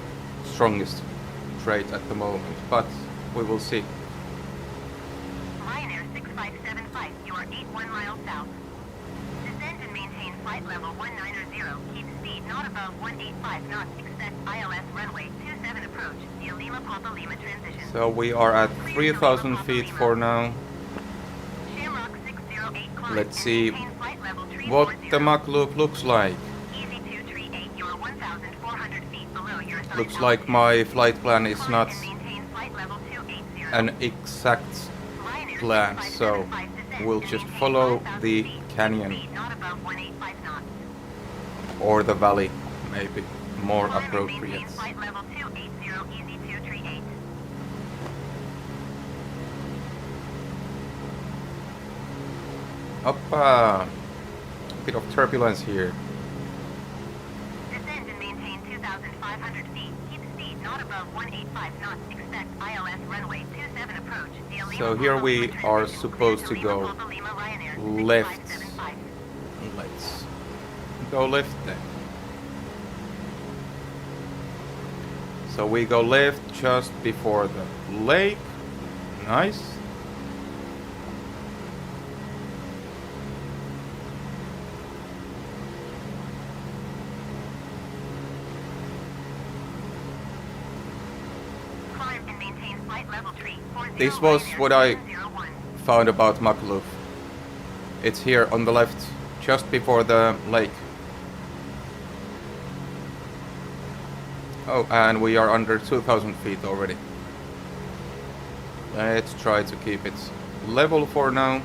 strongest trait at the moment, but we will see. Ryanair 6575, you are 81 miles south. Descend and maintain flight level 190. Keep speed not above 185 knots. Expect ILS runway 27 approach. Via Lima Papa Lima transition. So we are at 3,000 feet for now. Shamrock 608 climb Let's and see maintain flight level what 340. the Mach Loop looks like. Easy 238, you are 1,400 feet below your assigned Looks like altitude. my flight plan is Climb not and maintain flight level 280. an exact Ryanair plan, so 6575 descend we'll and just maintain follow 5,000 the feet. Keep canyon speed not above 185 knots. or the valley, maybe more Climb and appropriate. maintain flight level 280, easy 238. Hoppa! Bit of turbulence here. Descend and maintain 2,500 feet. Keep speed not above 185 knots. Expect ILS runway 27 approach. Via Lima So here Papa we Lima are transition. supposed Clear to go Lima Papa Lima Ryanair left. 6575. Let's go left then. So we go left just before the lake. Nice. Climb and maintain flight level 340. This was Ryanair what I 701. found about Mach Loop. It's here on the left, just before the lake. Oh, and we are under 2,000 feet already. Let's try to keep it level for now.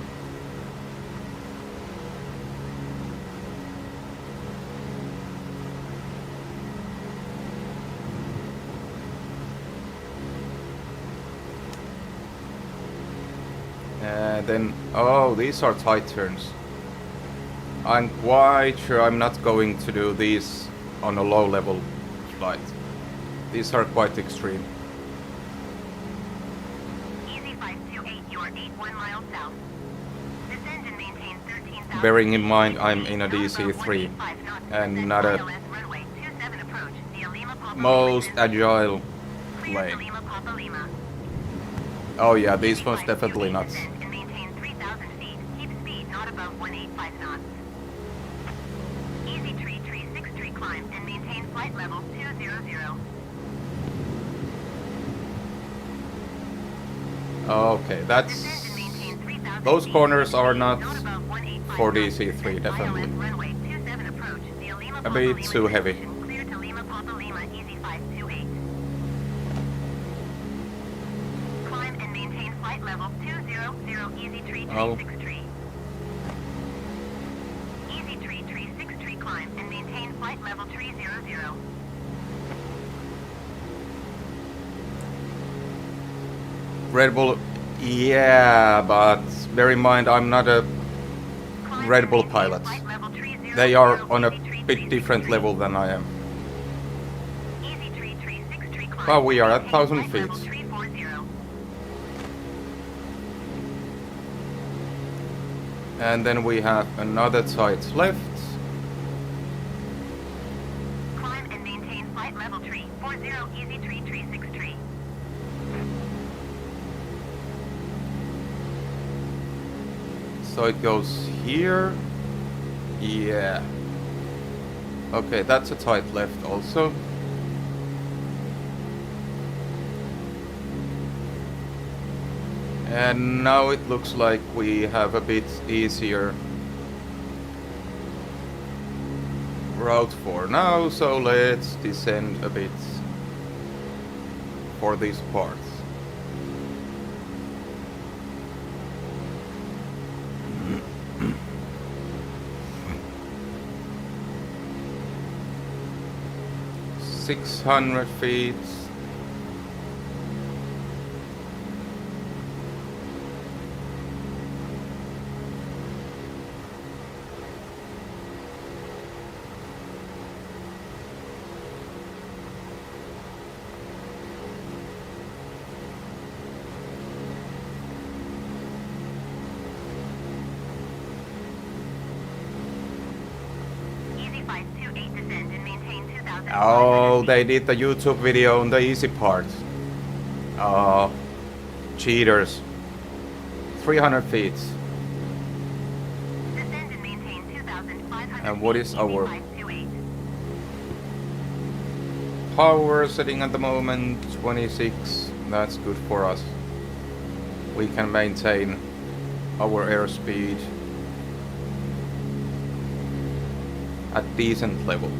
And then, oh, these are tight turns. I'm quite sure I'm not going to do these on a low level flight. These are quite extreme. Easy 528, you are 81 miles south. Descend and maintain 13,000. Bearing in mind I'm in a DC-3 and not a most agile plane. Oh yeah, these ones definitely not. And maintain 3,000 feet. Keep speed not above 185 knots. Easy tree 363 climb and maintain flight level 200. Okay, that's... Descend and maintain 3,000 Those feet. corners are Keep not speed above 185 for knots. DC-3, Expect definitely. ILS runway 27 approach. Via Lima A Papa bit Lima too heavy. transition. Clear to Lima Papa Lima, easy 528. Climb and maintain flight level 200, easy tree Oh. 363. Easy tree 363 climb and maintain flight level 300. Red Bull, yeah, but bear in mind I'm not a Climb Red and Bull maintain pilot. flight level 300, They are on a easy tree bit different 363. level than I am. Well, we are at 1,000 feet. Level 340. And then we have another tight left. Climb and maintain flight level 340, easy 3363. So it goes here. Yeah. Okay, that's a tight left also. And now it looks like we have a bit easier route for now, so let's descend a bit for these parts. $600 feet. Easy 528 descend and maintain 2,000. Oh, they did the YouTube video on the easy part. Oh, cheaters. 300 feet. Descend and maintain 2,500. And what is our 528. power setting at the moment? 26. That's good for us. We can maintain our airspeed at decent level.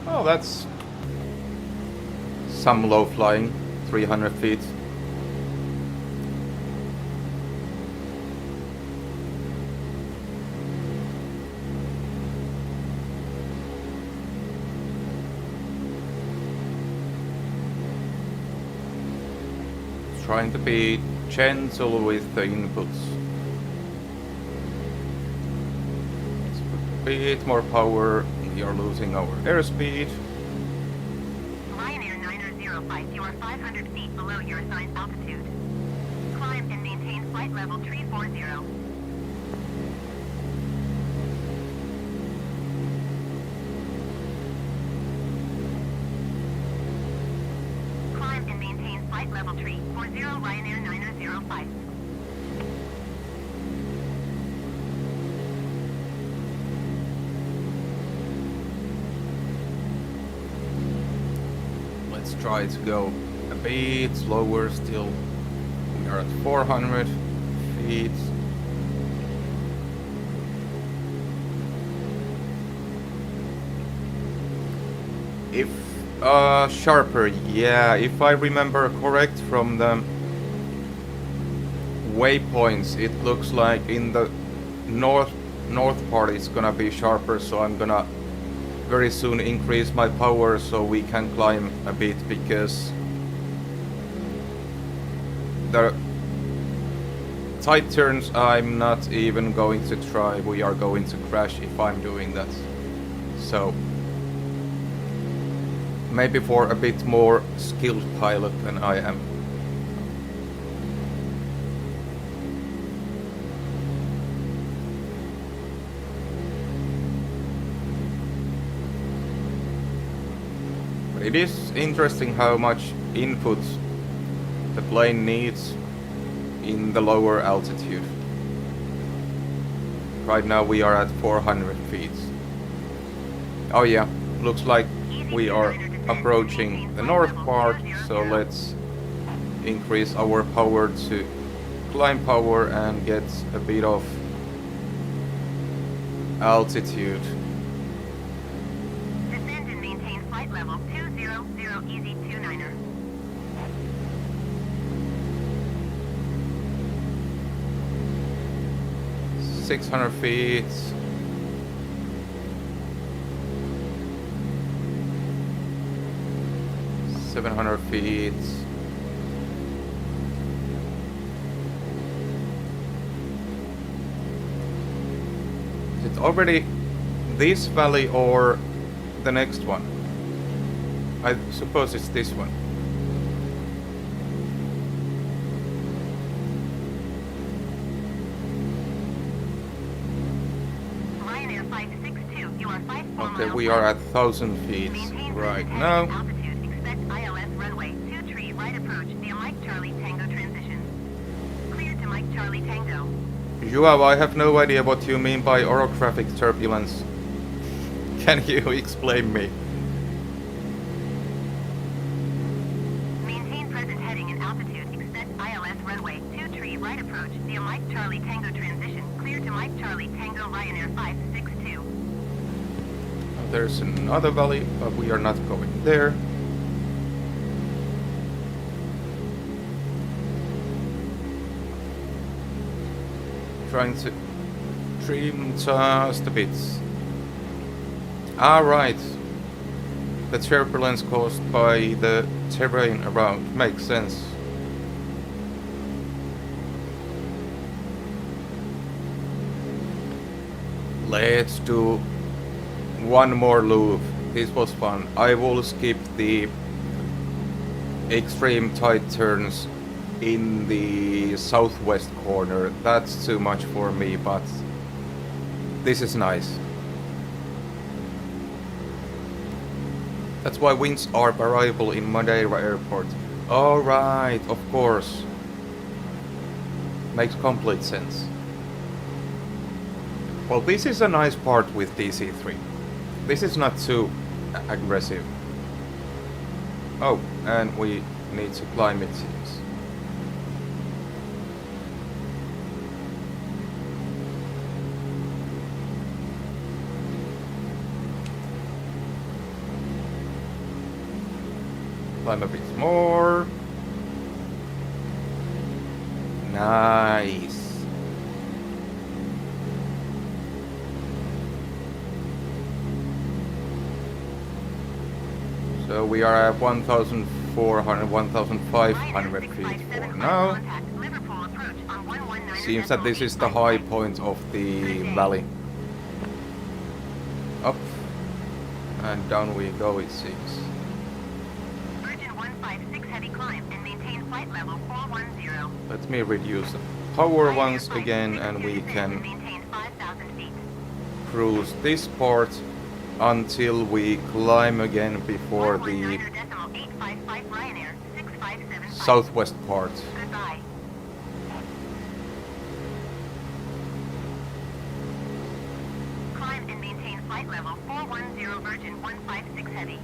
Oh, that's some low flying, 300 feet. Trying to be gentle with the inputs. Let's put a bit more power. We are losing our airspeed. Ryanair 9005, you are 500 feet below your assigned altitude. Climb and maintain flight level 340. Climb and maintain flight level 340, Ryanair 9005. Let's try to go a bit slower still. We are at 400 feet. If sharper, yeah, if I remember correct from the waypoints, it looks like in the north part it's gonna be sharper, so I'm gonna very soon increase my power so we can climb a bit, because the tight turns I'm not even going to try. We are going to crash if I'm doing that. So maybe for a bit more skilled pilot than I am. It is interesting how much input the plane needs in the lower altitude. Right now we are at 400 feet. Oh yeah, looks like we are approaching the north part, so let's increase our power to climb power and get a bit of altitude. Descend and maintain flight level 200, easy 29er. – 600 feet. – 700 feet. it already this valley or the next one? I suppose it's this one. Ryanair 562, you are 54 Okay, miles we are at south. 1,000 feet Maintain right present now. heading altitude, expect ILS runway 23 right approach via Mike Charlie Tango transition. Clear to Mike Charlie Tango. Joao, I have no idea what you mean by orographic turbulence. Can you explain me? Maintain present heading and altitude, expect ILS runway 23 right approach via Mike Charlie Tango transition. Clear to Mike Charlie Tango Ryanair 562. There's another valley, but we are not going there. Trying to trim just a bit. Alright. The turbulence caused by the terrain around makes sense. Let's do one more loop. This was fun. I will skip the extreme tight turns in the southwest corner. That's too much for me, but this is nice. That's why winds are variable in Madeira Airport. Alright, of course. Makes complete sense. Well, this is a nice part with DC-3. This is not too aggressive. Oh, and we need to climb, it seems. Climb a bit more. Nice. So we are at 1,400, 1,500 feet for now. Seems that this is the high point of the valley. Up and down we go, it seems. Virgin 156 heavy climb and maintain flight level 410. Let me reduce the power once again and we can Maintain 5,000 feet. cruise this part until we climb again before the 119.855 Ryanair 6575. southwest part. Goodbye. Climb and maintain flight level 410 Virgin 156 heavy.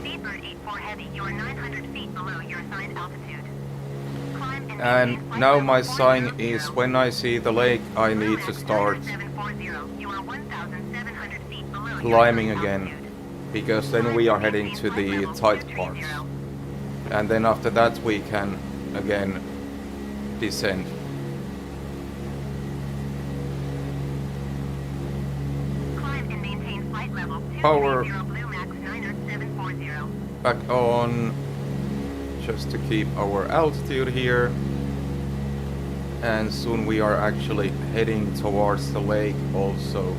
Speedbird 84 heavy, you are 900 feet below your assigned altitude. Climb and And maintain flight now level my sign 400. is when I see the lake I need to start 9740, you are 1,700 feet below your climbing assigned again, altitude. because then we are heading to the tight parts. And then after that we can again descend. Climb and maintain flight level Power 230 Blue Max 90740. back on, just to keep our altitude here. And soon we are actually heading towards the lake also.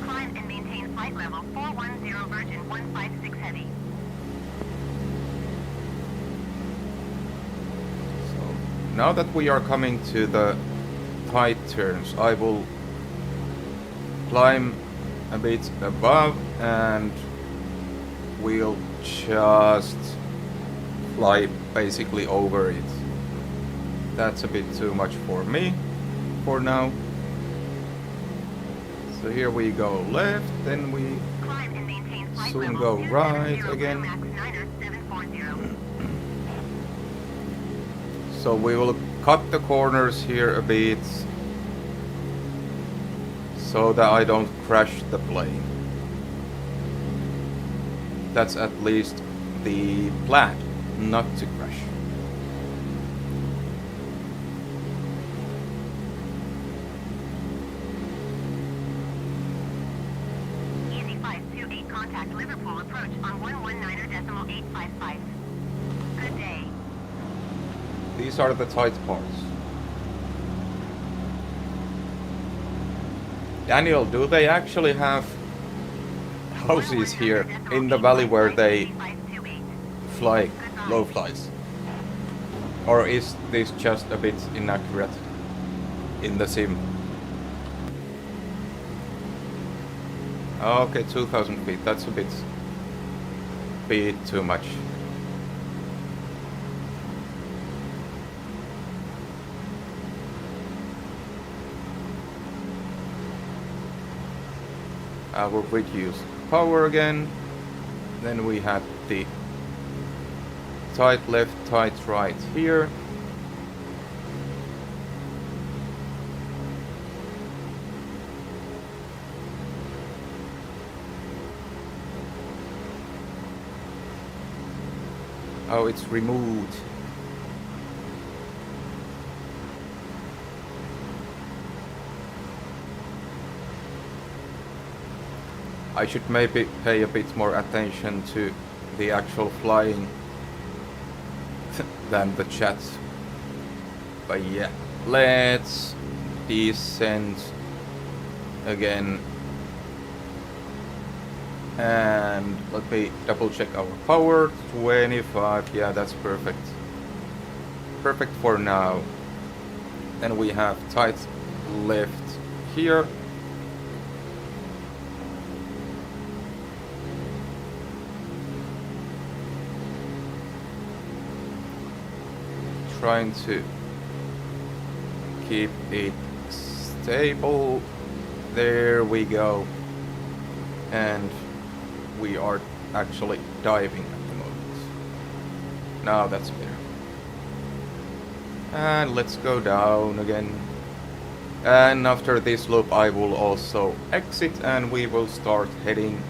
Climb and maintain flight level 410 Virgin 156 heavy. So now that we are coming to the tight turns, I will climb a bit above and we'll just fly basically over it. That's a bit too much for me for now. So here we go left, then we Climb and maintain flight soon level go 270 right Blue again. Max 90740. So we will cut the corners here a bit so that I don't crash the plane. That's at least the plan. not to crash. Easy 528 contact Liverpool approach on 119.855. Good day. These are the tight parts. Daniel, do they actually have houses here in the valley where they fly low flies? Or is this just a bit inaccurate in the sim? Okay, 2000 feet, that's a bit too much. I will reduce power again. Then we have the tight left, tight right here. Oh, it's removed. I should maybe pay a bit more attention to the actual flying than the chat. But yeah, let's descend again. And let me double check our power. 25, yeah, that's perfect. Perfect for now. Then we have tight left here. Trying to keep it stable. There we go. And we are actually diving at the moment. Now that's better. And let's go down again. And after this loop I will also exit and we will start heading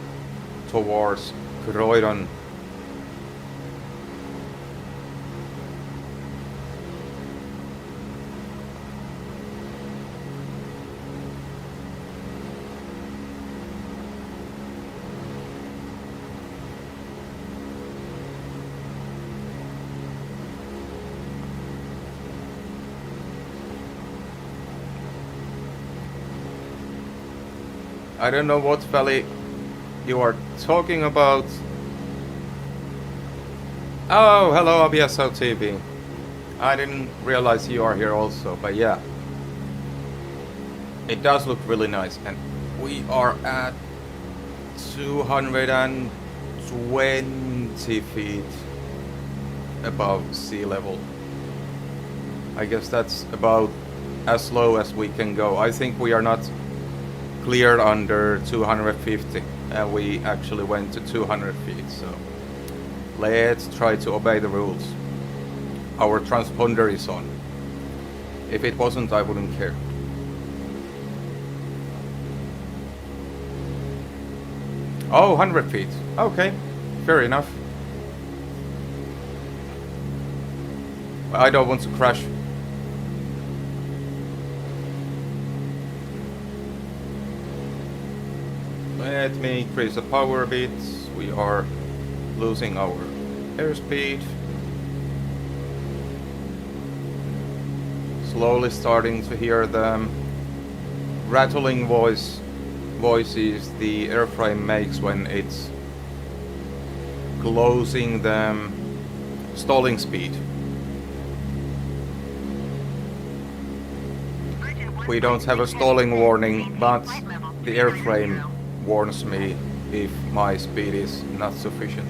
towards Croydon. I don't know what valley you are talking about. Oh, hello ABSO TV. I didn't realize you are here also, but yeah. It does look really nice, and we are at 220 feet above sea level. I guess that's about as low as we can go. I think we are not cleared under 250 and we actually went to 200 feet, so let's try to obey the rules. Our transponder is on. If it wasn't, I wouldn't care. Oh, 100 feet. Okay, fair enough. I don't want to crash. Let me increase the power a bit. We are losing our airspeed. Slowly starting to hear the rattling voices the airframe makes when it's closing the stalling speed. We don't have a stalling warning, but the airframe warns me if my speed is not sufficient.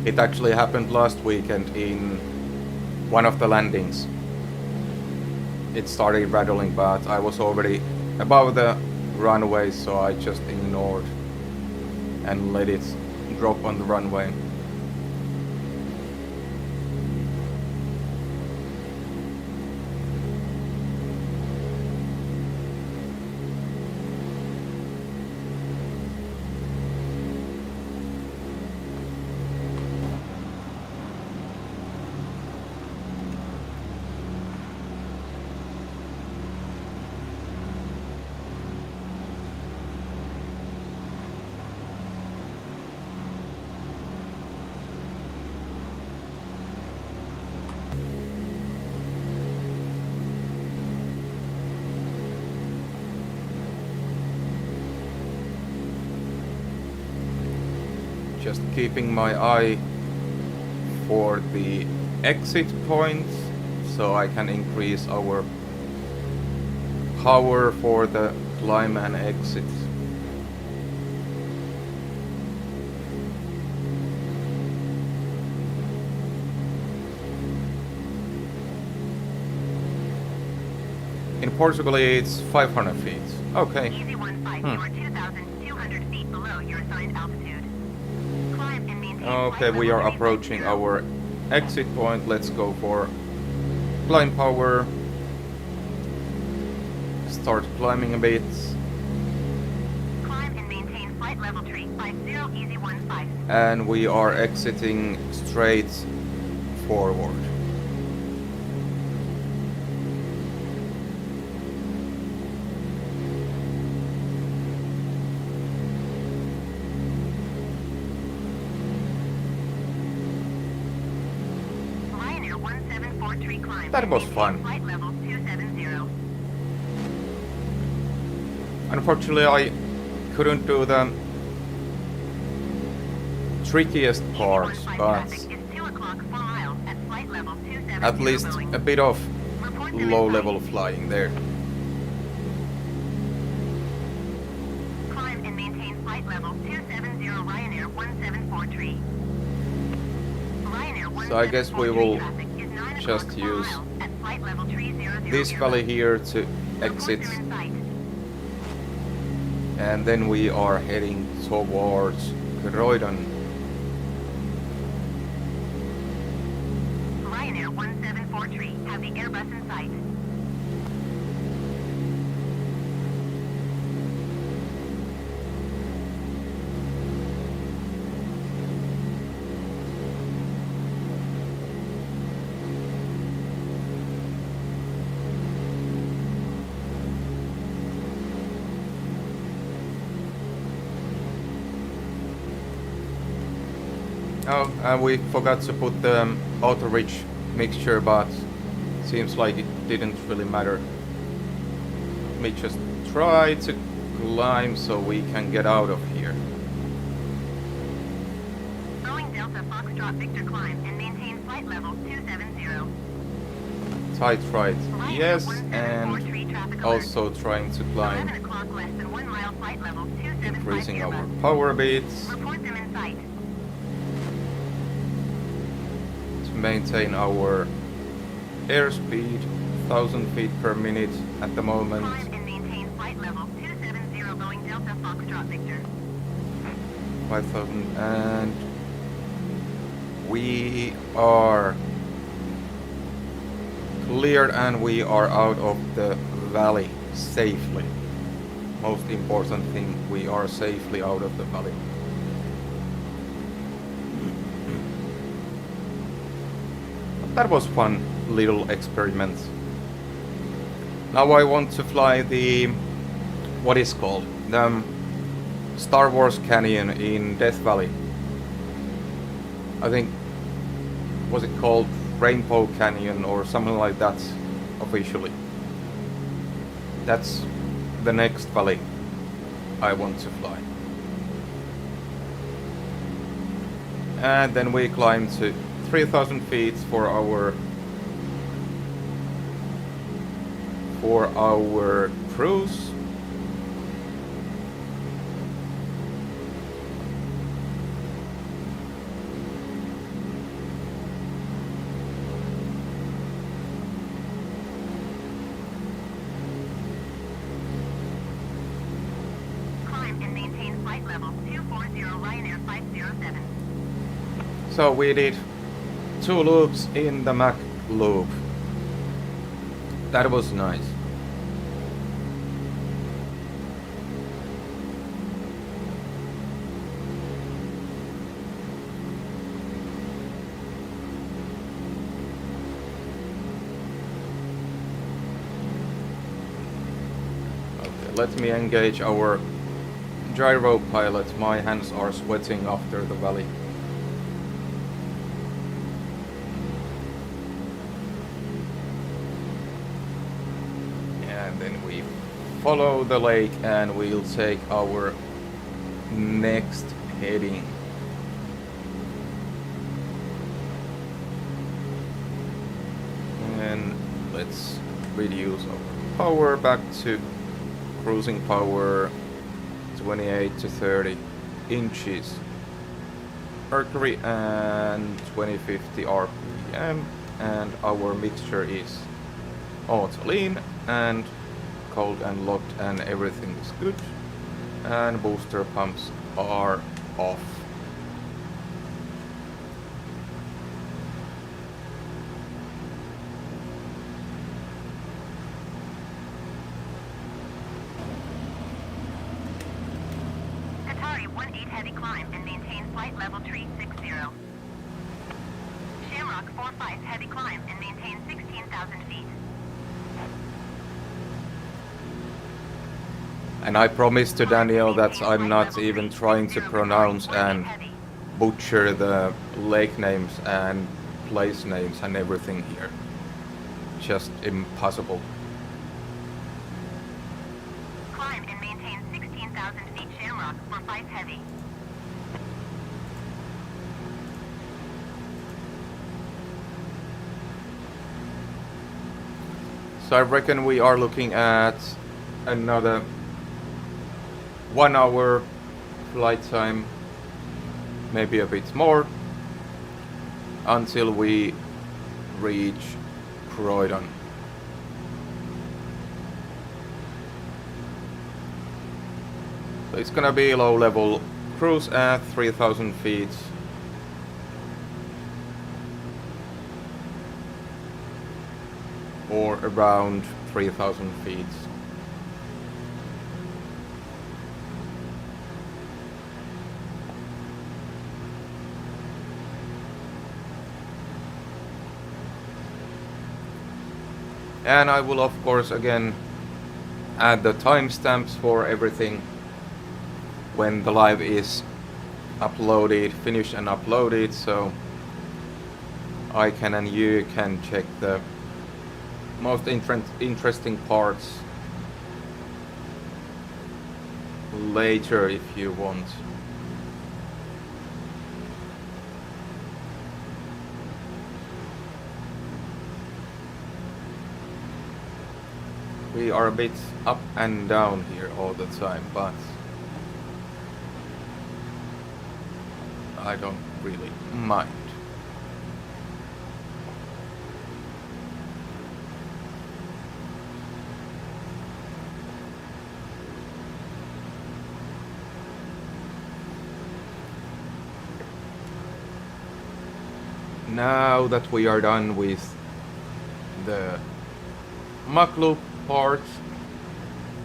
It actually happened last weekend in one of the landings. It started rattling, but I was already above the runway, so I just ignored and let it drop on the runway. just keeping my eye for the exit points so I can increase our power for the climb and exit. In Portugal it's 500 feet. Okay. Easy 15, you are 2,200 feet below your assigned altitude. Climb and maintain Okay, flight we level are approaching 350. our exit point. Let's go for climb power. Start climbing a bit. Climb and maintain flight level 350, easy 15. And we are exiting straight forward. Ryanair 1743 climb. That and was maintain fun. Flight level 270. Unfortunately, I couldn't do the trickiest part, Easy 15 but traffic is 2 o'clock 4 miles at flight level 270 at least Boeing. a bit of Report them in low-level sight. flying there. Climb and maintain flight level 270 Ryanair 1743. Ryanair So I guess we 1743 will traffic is 9 just o'clock 4 use miles at flight level 300 this valley here to exit, Report them in sight. and then we are heading towards Croydon. Ryanair 1743, have the Airbus in sight. Oh, and we forgot to put the auto reach mixture, but seems like it didn't really matter. Let me just try to climb so we can get out of here. Boeing Delta Foxtrot Victor climb and maintain flight level 270. Tight right, Ryanair yes, 1743 and traffic alert. also trying to 11 climb, o'clock less than 1 mile flight level 275 increasing our Airbus. power bits Report them in sight. to maintain our airspeed, 1,000 feet per minute at the moment. Climb and maintain flight level 270 Boeing Delta Foxtrot Victor. 5,000, and we are cleared and we are out of the valley safely. Most important thing, we are safely out of the valley. That was fun little experiment. Now I want to fly the, what is called, the Star Wars Canyon in Death Valley. I think, was it called Rainbow Canyon or something like that officially? That's the next valley I want to fly. And then we climb to 3,000 feet for our cruise. Climb and maintain flight level 240 Ryanair 507. So we did 2 loops in the Mach Loop. That was nice. Okay, let me engage our gyro pilot. My hands are sweating after the valley. And then we follow the lake and we'll take our next heading. let's reduce our power back to cruising power 28 to 30 inches Mercury and 2050 RPM, and our mixture is auto lean and cold and locked and everything is good, and booster pumps are off. Qatari 18 heavy climb and maintain flight level 360. Shamrock 45 heavy climb and maintain 16,000 feet. And I promised to Daniel that I'm not even trying to pronounce and butcher the lake names and place names and everything here. Just impossible. Climb and maintain 16,000 feet Shamrock for 5 heavy. So I reckon we are looking at another 1 hour flight time, maybe a bit more, until we reach Croydon. So it's gonna be low level cruise at 3,000 feet. Or around 3,000 feet. And I will of course again add the timestamps for everything when the live is uploaded, finished and uploaded, so I can and you can check the most interesting parts later if you want. We are a bit up and down here all the time, but I don't really mind. Now that we are done with the Mach Loop part,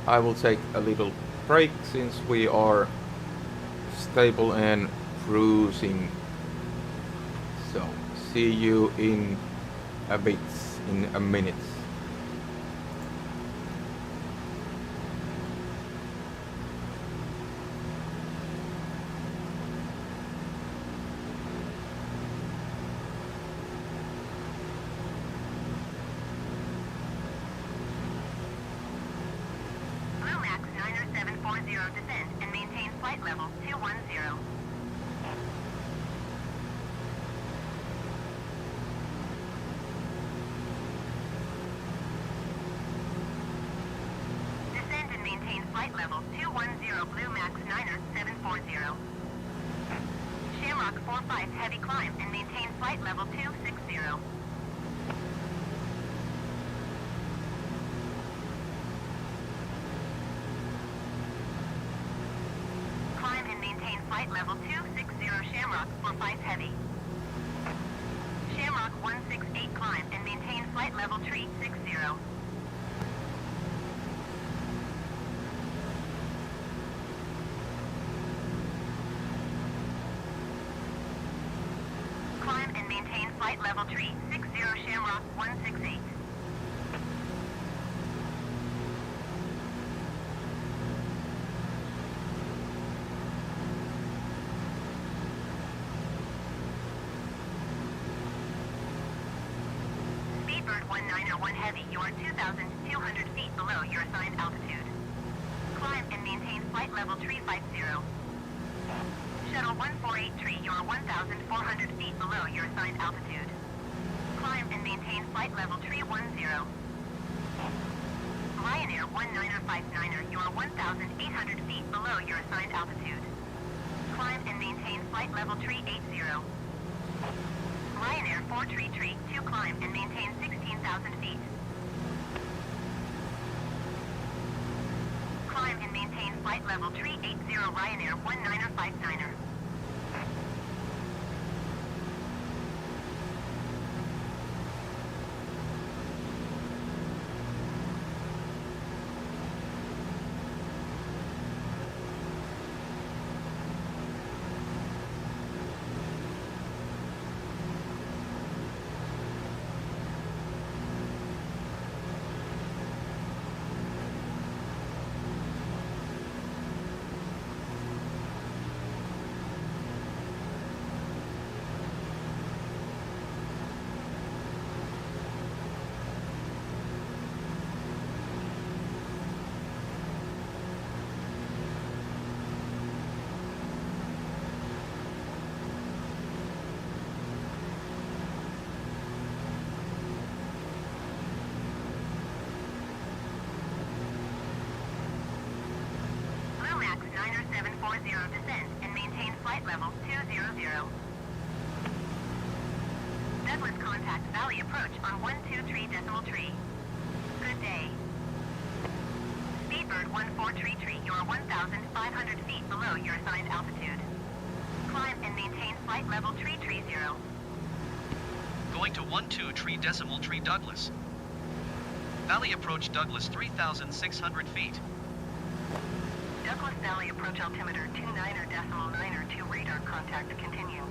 I will take a little break since we are stable and cruising. So see you in a bit, in a minute. Descend and maintain flight level 210. Descend and maintain flight level 210 Blue Max 9er 740. Shamrock 45 heavy climb and maintain flight level 260. Flight level 260 Shamrock for 5 heavy. Shamrock 168 climb and maintain flight level 360. Climb and maintain flight level 360 Shamrock 168. Speedbird 191 Heavy, you are 2,200 feet below your assigned altitude. Climb and maintain flight level 350. Shuttle 1483, you are 1,400 feet below your assigned altitude. Climb and maintain flight level 310. Ryanair 1959er, you are 1,800 feet below your assigned altitude. Climb and maintain flight level 380. Ryanair 433, 2 climb and maintain 16,000 feet. Climb and maintain flight level 380 Ryanair 1959er. Max 90740 descend and maintain flight level 200. Douglas contact Valley approach on 123.3. Good day. Speedbird 1433, you are 1,500 feet below your assigned altitude. Climb and maintain flight level 330. Going to 123.3 Douglas. Valley approach Douglas 3,600 feet. Douglas Valley approach altimeter 29.902 radar contact continue.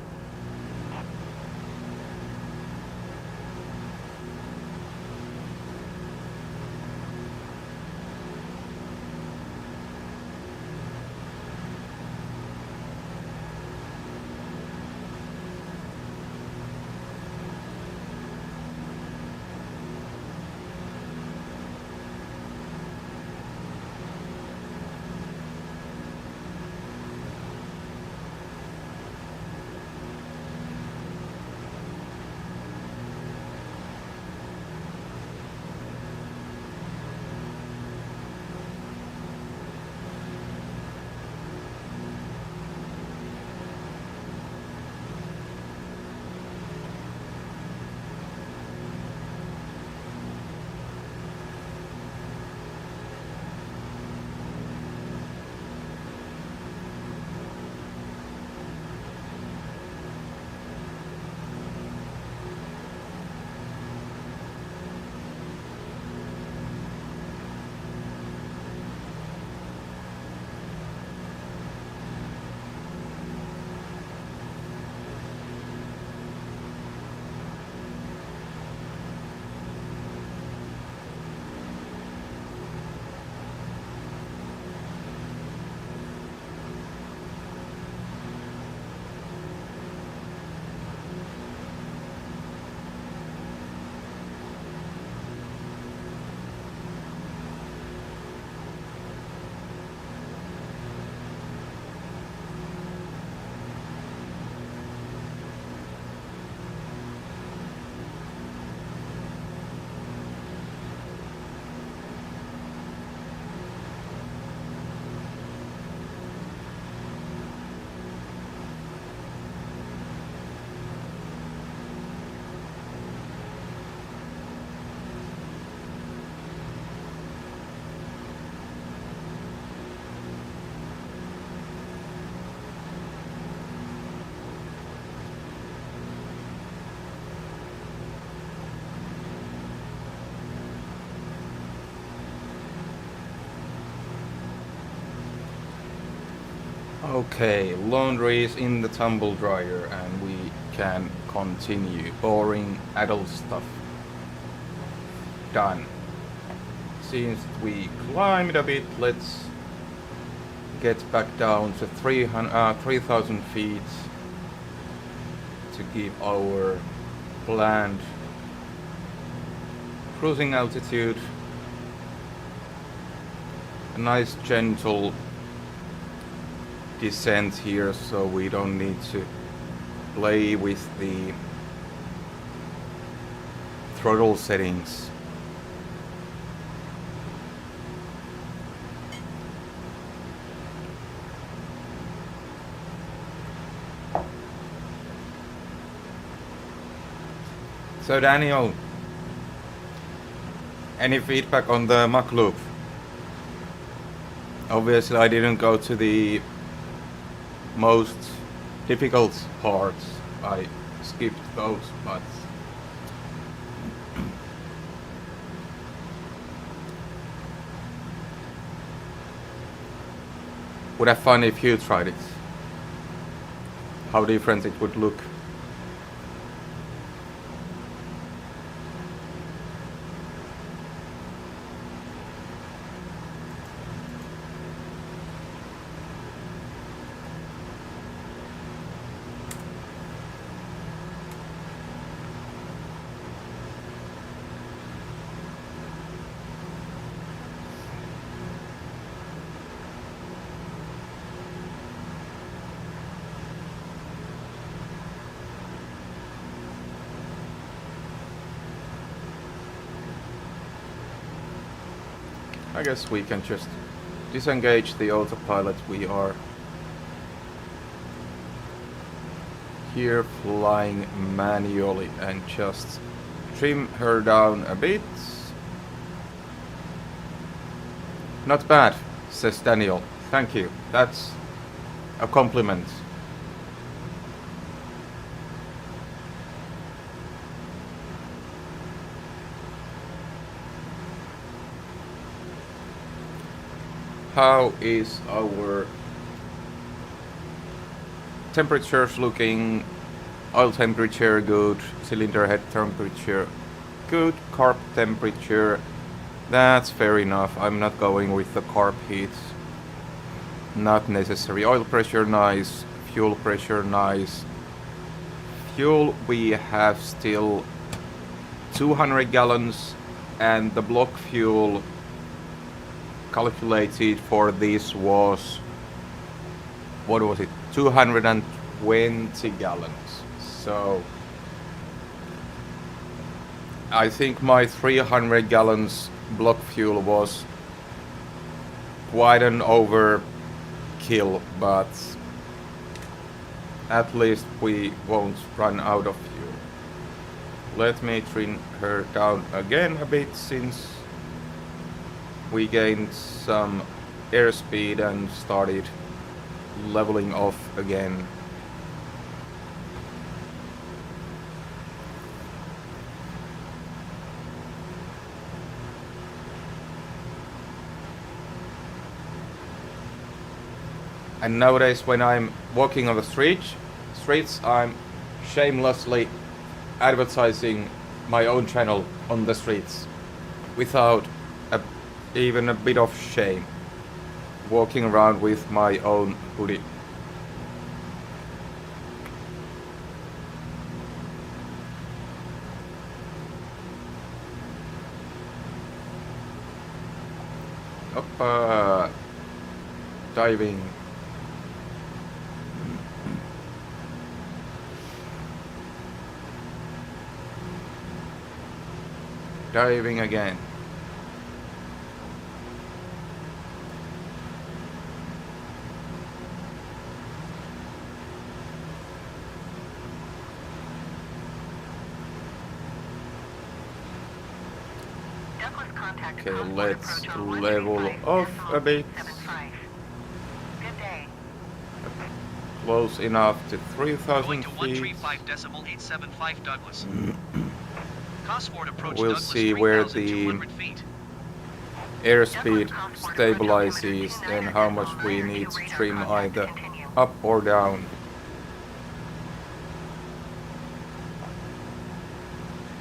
Okay, laundry is in the tumble dryer and we can continue. Boring adult stuff. Done. Since we climbed a bit, let's get back down to 3,000 feet to give our planned cruising altitude a nice gentle descent here, so we don't need to play with the throttle settings. So Daniel, any feedback on the Mach Loop? Obviously I didn't go to the most difficult parts. I skipped those, but would have fun if you tried it. How different it would look. I guess we can just disengage the autopilot. We are here flying manually and just trim her down a bit. Not bad, says Daniel. Thank you. That's a compliment. How is our temperatures looking? Oil temperature good, cylinder head temperature good, carb temperature, that's fair enough. I'm not going with the carb heat, not necessary. Oil pressure nice, fuel pressure nice. Fuel we have still 200 gallons, and the block fuel calculated for this was, what was it, 220 gallons. So I think my 300 gallons block fuel was quite an overkill, but at least we won't run out of fuel. Let me trim her down again a bit, since we gained some airspeed and started leveling off again. And nowadays when I'm walking on the streets, I'm shamelessly advertising my own channel on the streets without even a bit of shame, walking around with my own hoodie. Up, diving. Diving again. Okay, let's level off a bit. Good day. Close enough to 3,000 Going to feet. 135.875 Douglas. Cosworth approach We'll Douglas see where the 3,200 feet. airspeed stabilizes and how much we need to trim either up or down.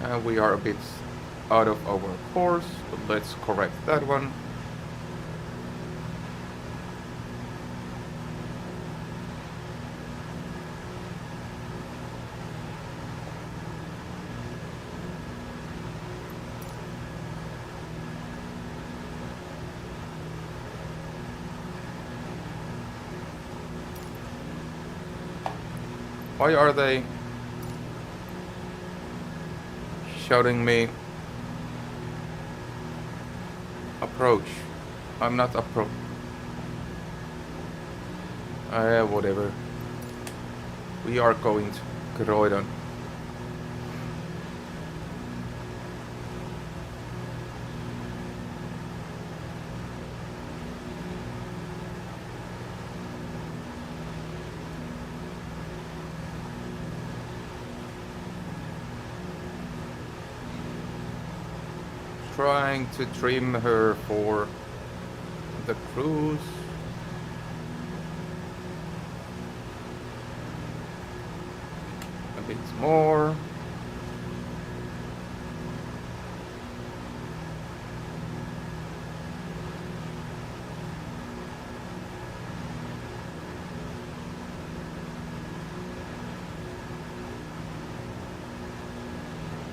And we are a bit out of our course, but let's correct that one. Why are they shouting me approach? I'm not approach. Whatever. We are going to Croydon. trying to trim her for the cruise. A bit more.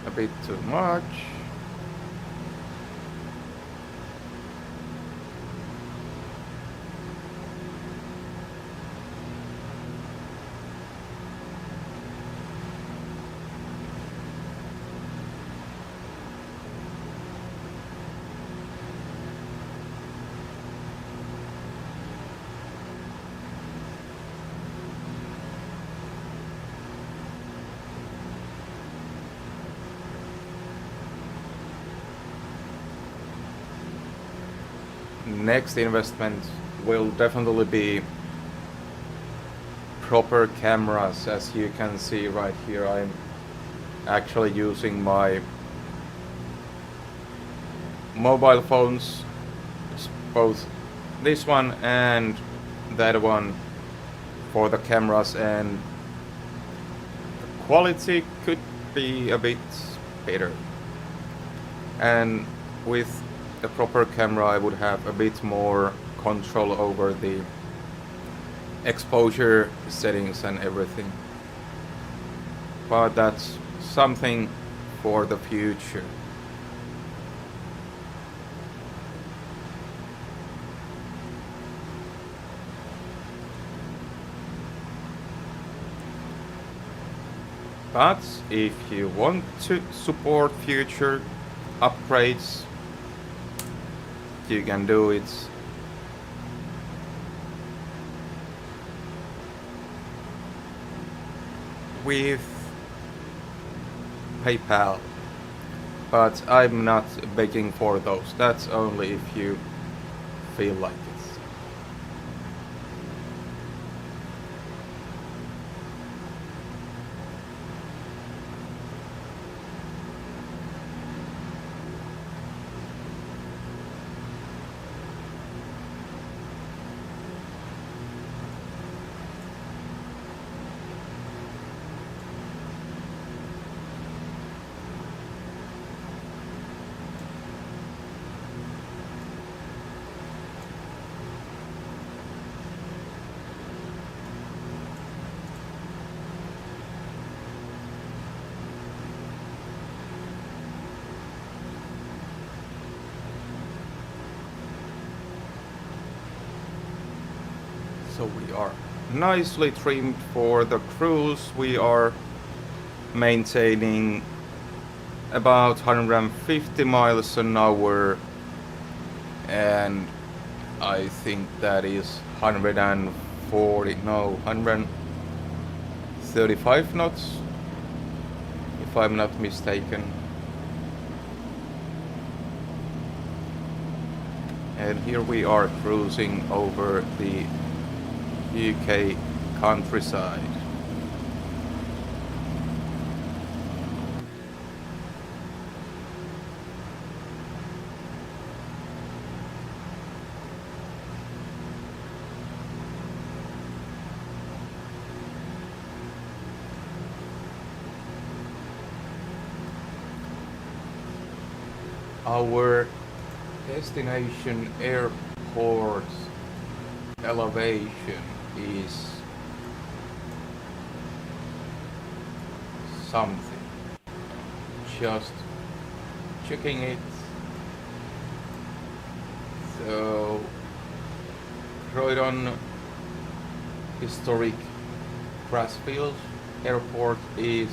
A bit too much. Next investment will definitely be proper cameras. As you can see right here, I'm actually using my mobile phones, both this one and that one, for the cameras, and the quality could be a bit better. And with a proper camera I would have a bit more control over the exposure settings and everything. But that's something for the future. But if you want to support future upgrades, you can do it with PayPal, but I'm not begging for those. That's only if you feel like it. So we are nicely trimmed for the cruise. We are maintaining about 150 miles an hour, and I think that is 135 knots, if I'm not mistaken. And here we are cruising over the UK countryside. Our destination airport's elevation is something. Just checking it. So Croydon Historic Grassfield Airport is,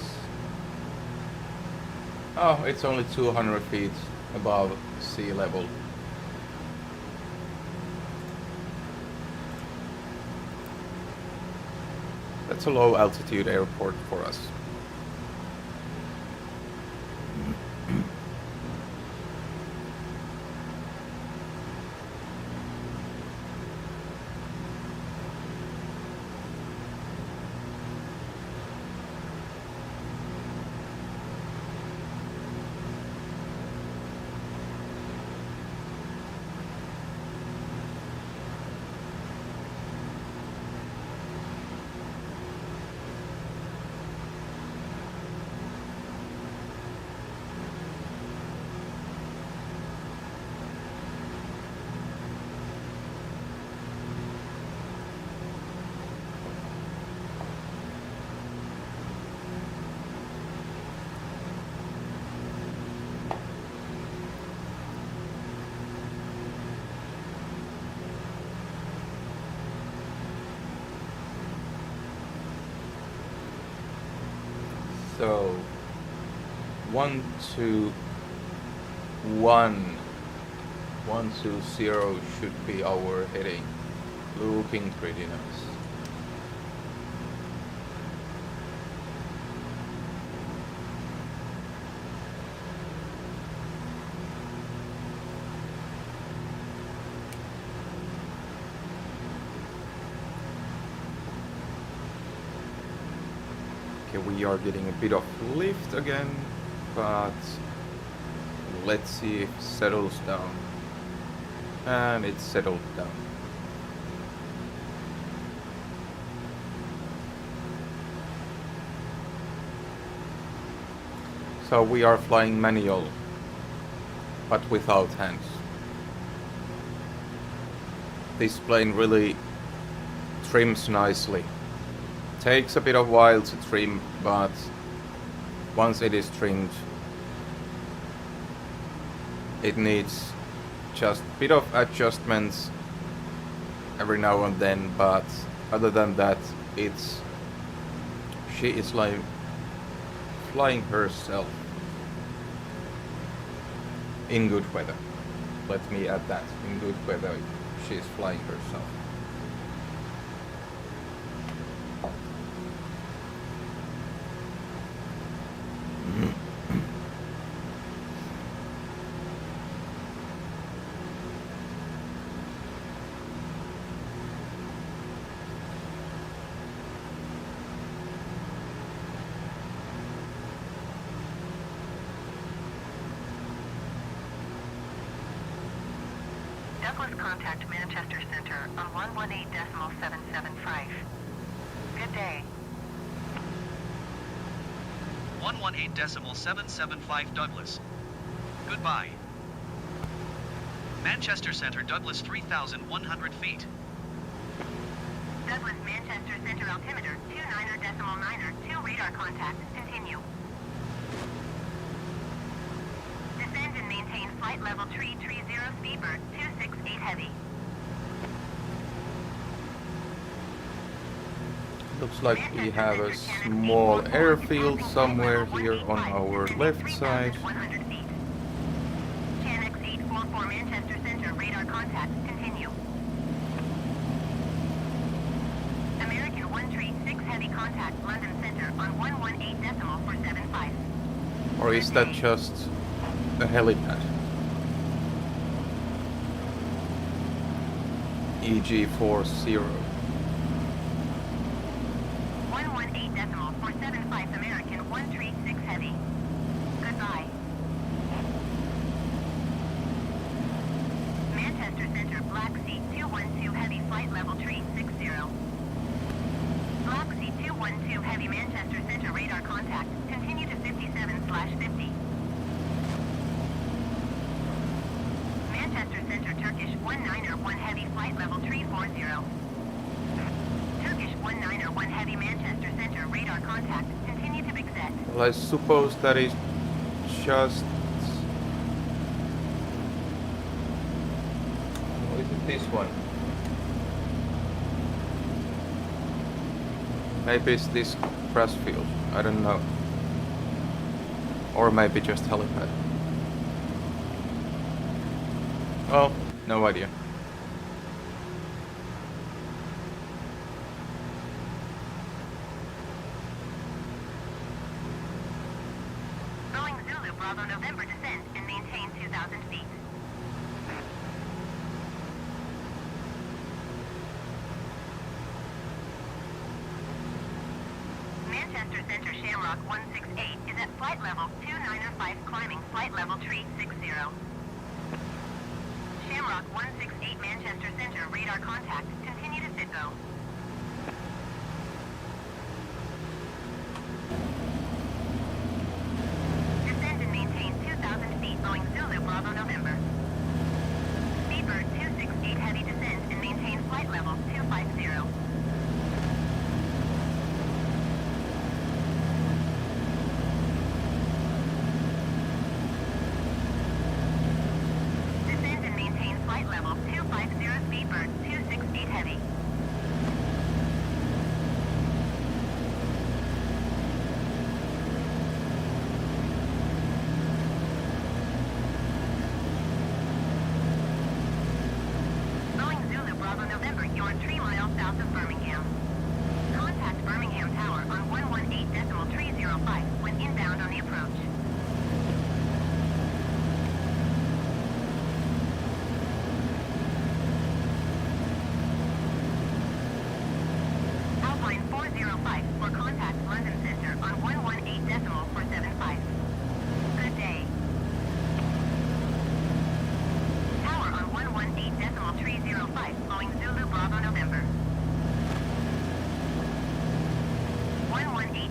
oh, it's only 200 feet above sea level. That's a low altitude airport for us. So 120 should be our heading. Looking pretty nice. Okay, we are getting a bit of lift again, but let's see if it settles down. And it's settled down. So we are flying manual, but without hands. This plane really trims nicely. Takes a bit of while to trim, but once it is trimmed, it needs just a bit of adjustments every now and then, but other than that, she is like flying herself in good weather. Let me add that, in good weather she is flying herself. Douglas contact Manchester Center on 118.775. Good day. 118.775 Douglas. Goodbye. Manchester Center, Douglas 3,100 feet. Douglas Manchester Center altimeter 29.9er, 2 radar contact. Continue. Descend and maintain flight level 330 Speedbird 268 Heavy. Looks like we have a small airfield somewhere here on our left side. 100 feet. Channix 844 Manchester Center radar contact. Continue. American 136 Heavy contact London Center on 118.475. Or is that just a helipad? EG40. 118.475 American 136 Heavy. Goodbye. Manchester Center Black Sea 212 Heavy flight level 360. Black Sea 212 Heavy Manchester Center radar contact. Continue to 57/50. Manchester Center Turkish 191 Heavy flight level 340. Turkish 191 Heavy Manchester Center radar contact. Continue to big set. Well, I suppose that is just... Or is it this one? Maybe it's this grass field. I don't know. Or maybe just helipad. Oh, no idea. Boeing Zulu Bravo November descent and maintain 2,000 feet. Manchester Center Shamrock 168 is at flight level 295 climbing flight level 360. Shamrock 168 Manchester Center radar contact. Continue to sit go. Descend and maintain 2,000 feet Boeing Zulu Bravo November. Speedbird 268 Heavy descend and maintain flight level 250. Descend and maintain flight level 250 Speedbird 268 Heavy.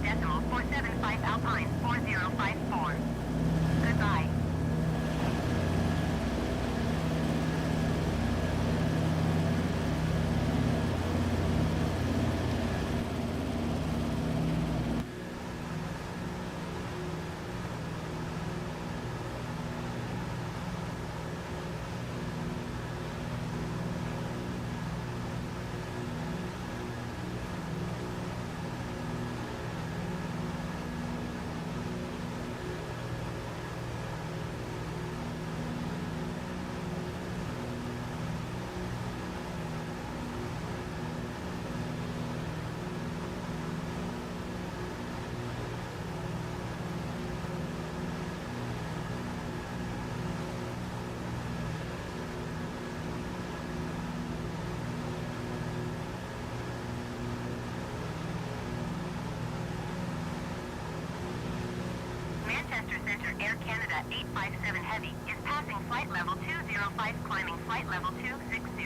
118.475 Alpine 4054. Goodbye. Manchester Center Air Canada 857 Heavy is passing flight level 205, climbing flight level 260.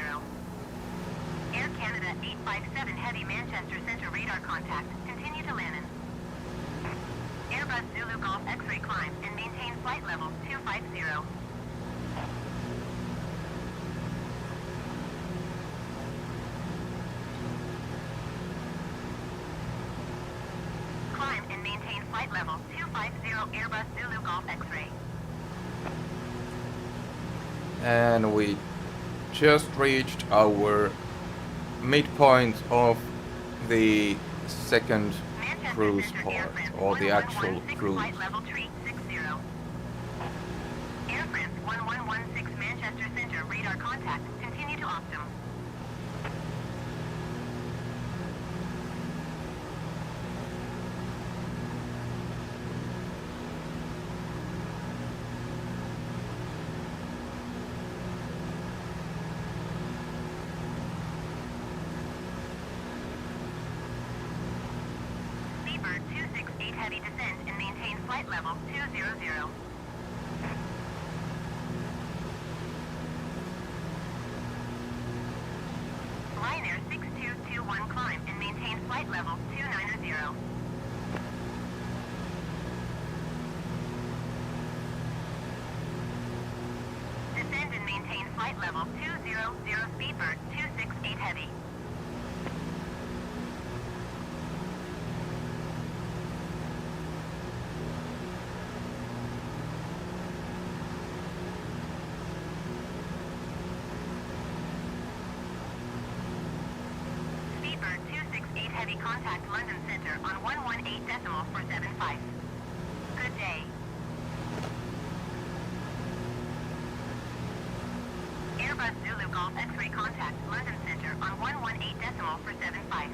Air Canada 857 Heavy Manchester Center radar contact. Continue to Lannon. Airbus Zulu Golf X-ray climb and maintain flight level 250. Climb and maintain flight level 250 Airbus Zulu Golf X-ray. And we just reached our midpoint of the second Manchester cruise Center Air part, France or the actual 1116 cruise. flight level 360. Air France 1116 Manchester Center radar contact. Continue to Optum. Seabird 268 Heavy descend and maintain flight level 200. Ryanair 6221 climb and maintain flight level 290. Descend and maintain flight level 200 Speedbird 268 Heavy. Speedbird 268 Heavy contact London Center on 118.475. Good day. Airbus Zulu Golf X-ray contact London Center on 118.475.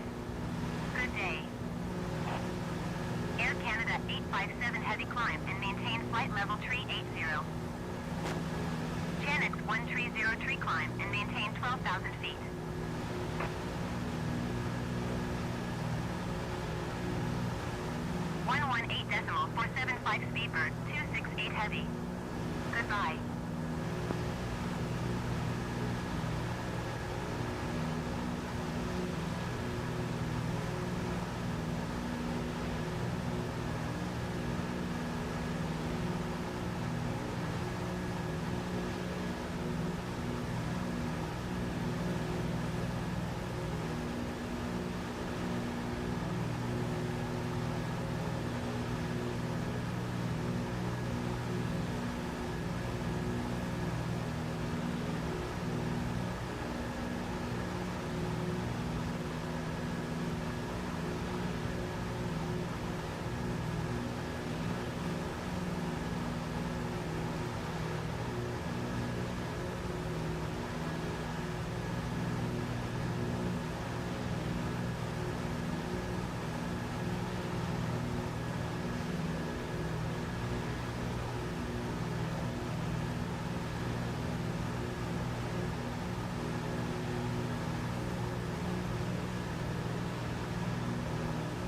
Good day. Air Canada 857 Heavy climb and maintain flight level 380. Chanix 130 tree climb and maintain 12,000 feet. One 18.475 Speedbird 268 Heavy. Goodbye.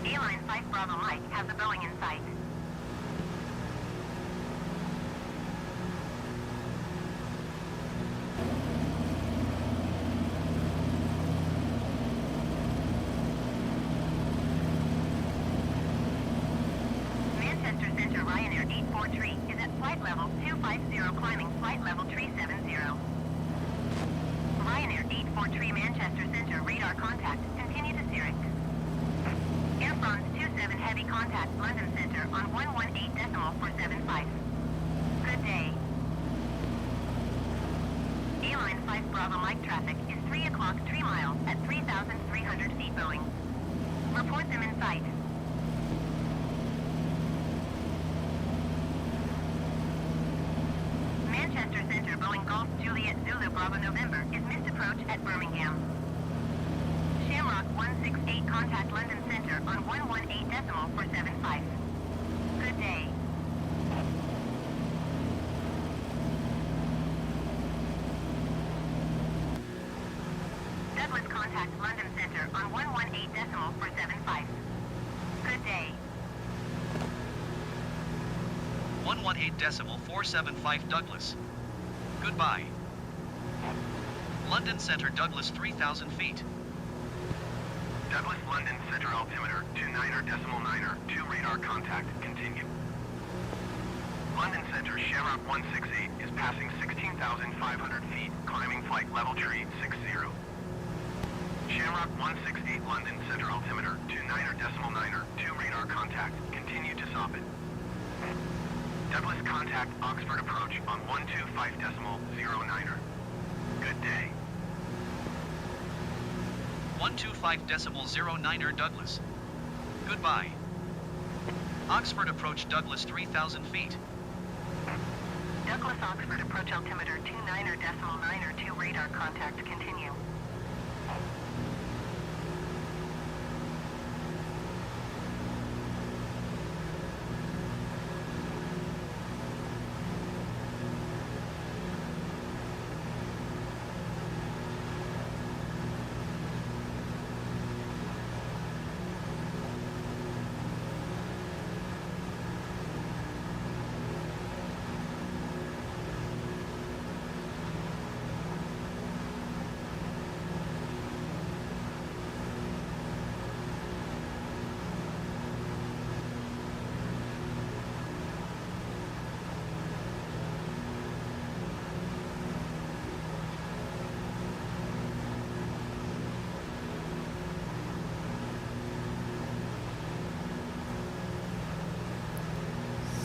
Airline 5 Bravo Mike has a Boeing in sight. 843 is at flight level 250, climbing flight level 370. Ryanair 843 Manchester Centre, radar contact, continue to Zurich. Air France 27 heavy contact, London Centre on 118.475. Good day. A-Line 5 Bravo Mike traffic is 3 o'clock 3 miles at 3,300 feet Boeing. Report them in sight. Manchester Centre, Boeing Golf Juliet Zulu Bravo November is missed approach at Birmingham. Shamrock 168 contact London Centre on 118.475. Good day. Douglas contact London Centre on 118.475. Good day. 118.475 Douglas. Goodbye. London Centre Douglas 3,000 feet. Douglas London Center altimeter 29er.9er, 2 radar contact, continue. London Center Shamrock 168 is passing 16,500 feet, climbing flight level tree 60. Shamrock 168 London Center altimeter 29er.9er, 2 radar contact, continue to Soppit. Douglas contact Oxford approach on 125.09er. Good day. 125.09er Douglas. Goodbye. Oxford approach Douglas 3,000 feet. Douglas Oxford approach altimeter 29er.9er, 2 radar contact, continue.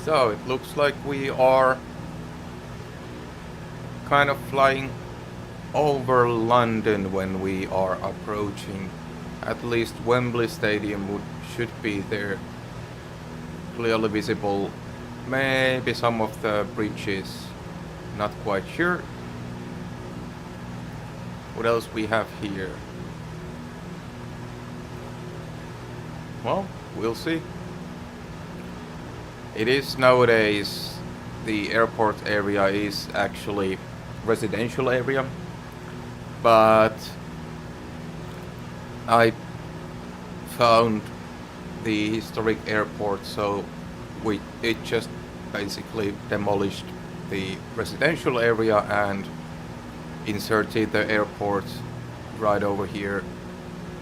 So it looks like we are kind of flying over London when we are approaching. At least Wembley Stadium should be there, clearly visible. Maybe some of the bridges, not quite sure. What else we have here? Well, we'll see. It is nowadays, the airport area is actually residential area, but I found the historic airport, so it just basically demolished the residential area and inserted the airport right over here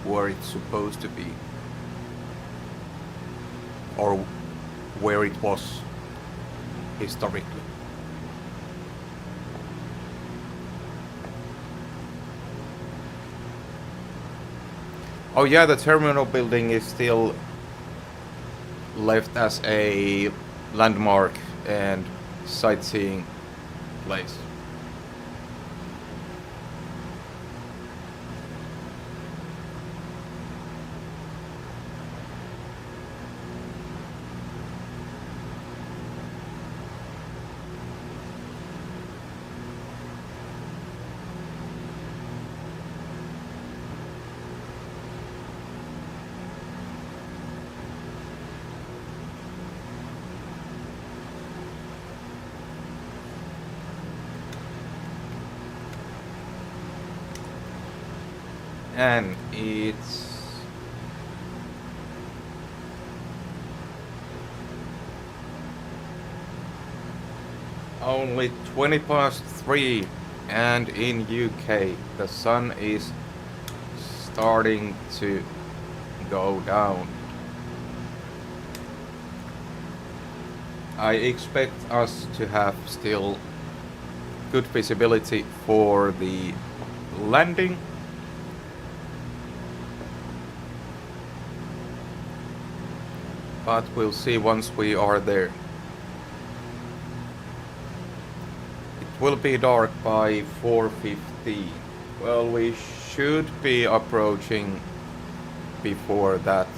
where it's supposed to be, or where it was historically. Oh yeah, the terminal building is still left as a landmark and sightseeing place. And it's only 3:20, and in UK the sun is starting to go down. I expect us to have still good visibility for the landing. But we'll see once we are there. It will be dark by 4:15. Well, we should be approaching before that.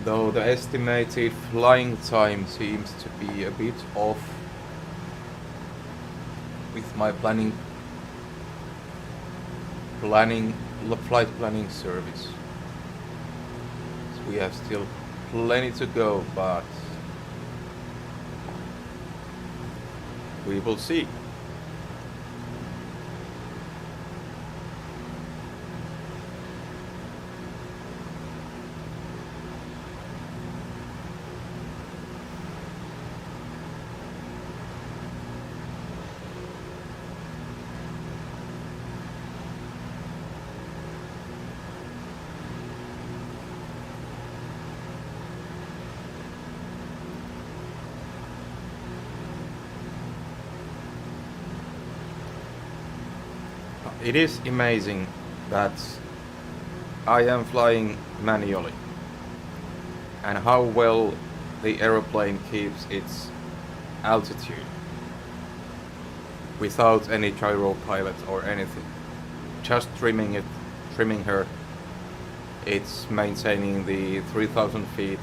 Though the estimated flying time seems to be a bit off with my flight planning service. So we have still plenty to go, but we will see. It is amazing that I am flying manually and how well the aeroplane keeps its altitude without any gyro pilot or anything. Just trimming her, it's maintaining the 3000 feet.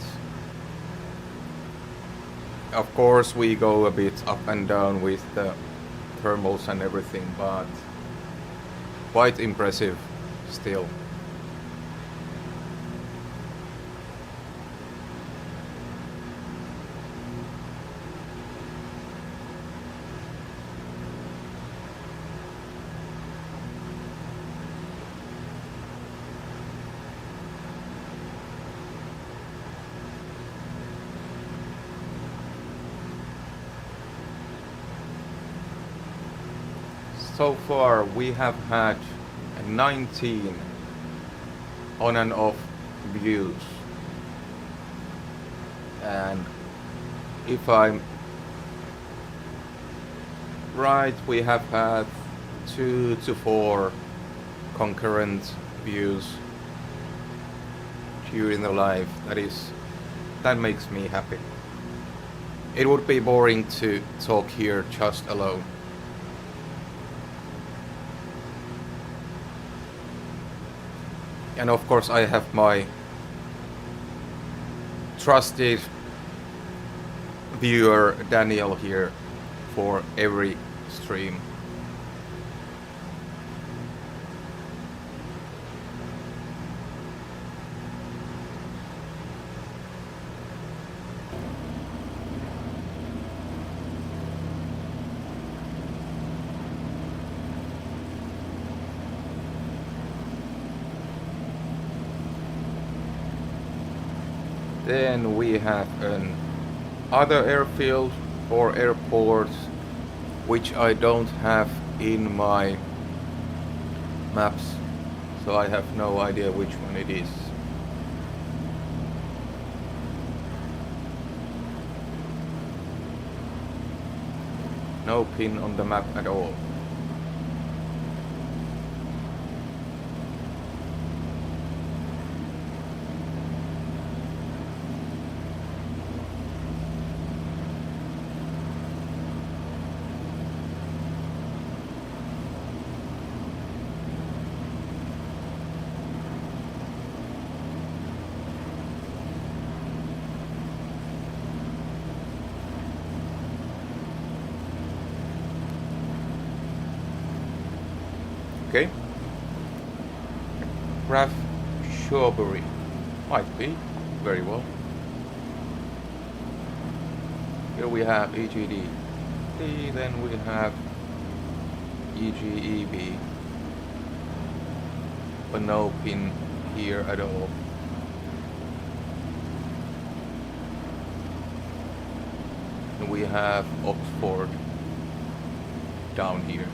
Of course we go a bit up and down with the thermals and everything, but quite impressive still. So far we have had 19 on and off views, and if I'm right, we have had 2 to 4 concurrent views during the live. That makes me happy. It would be boring to talk here just alone. And of course I have my trusted viewer Daniel here for every stream. Then we have an other airfield or airport which I don't have in my maps, so I have no idea which one it is. No pin on the map at all. Okay. RAF Shawbury. Might be. Very well. Here we have EGD. Then we have EGEB. But no pin here at all. And we have Oxford down here.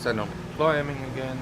channel climbing again.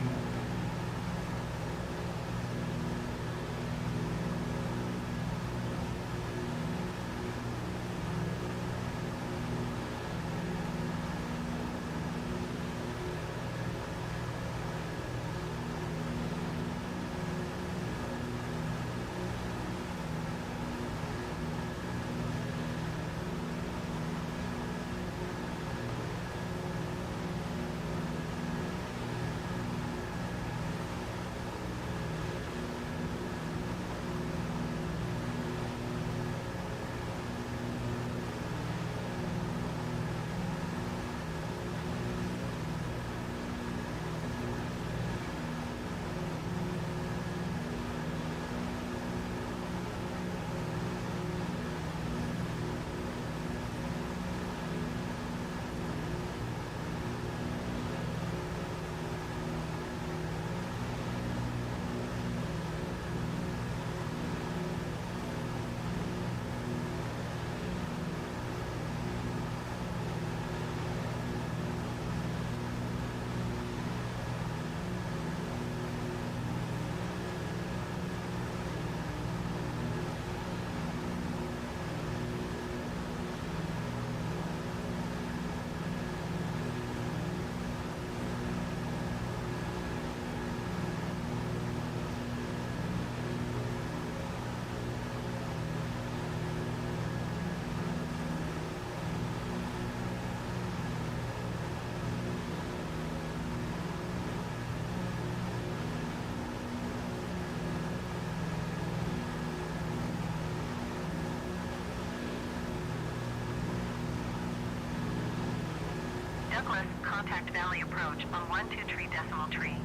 Douglas, contact Valley approach on 123 decimal tree.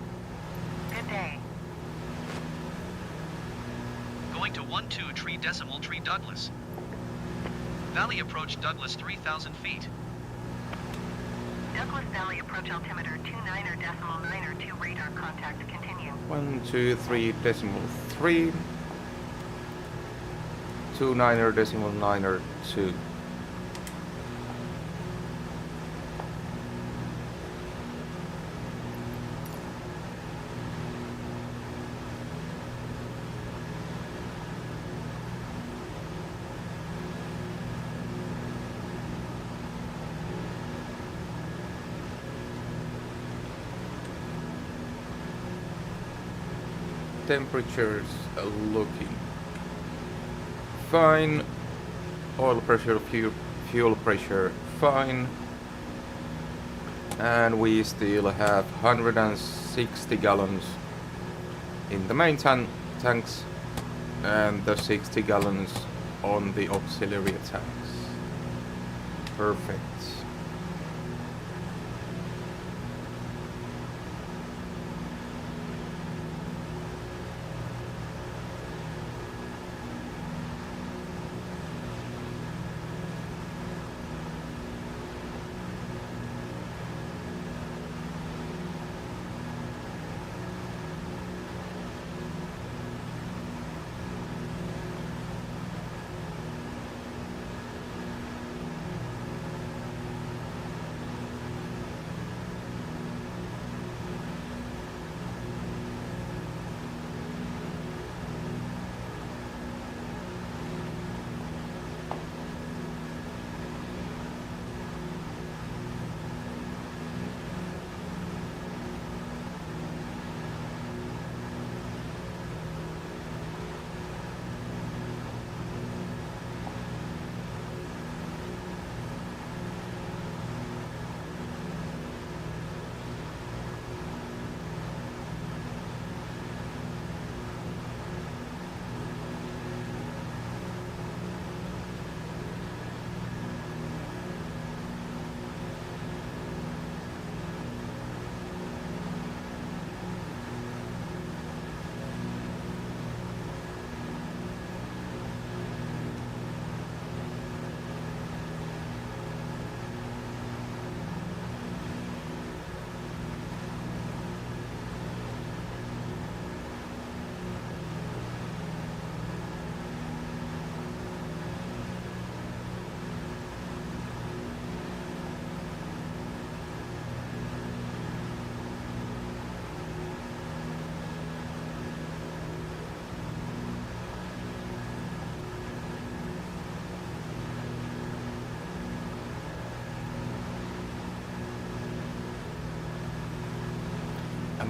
Good day. Going to 123 decimal tree Douglas. Valley approach Douglas 3,000 feet. Douglas Valley approach altimeter 29er decimal 9er 2 radar contact continue. 123.3 29er decimal 9er 2. Temperatures are looking fine. Oil pressure, fuel pressure fine, and we still have 160 gallons in the main tanks and the 60 gallons on the auxiliary tanks. Perfect.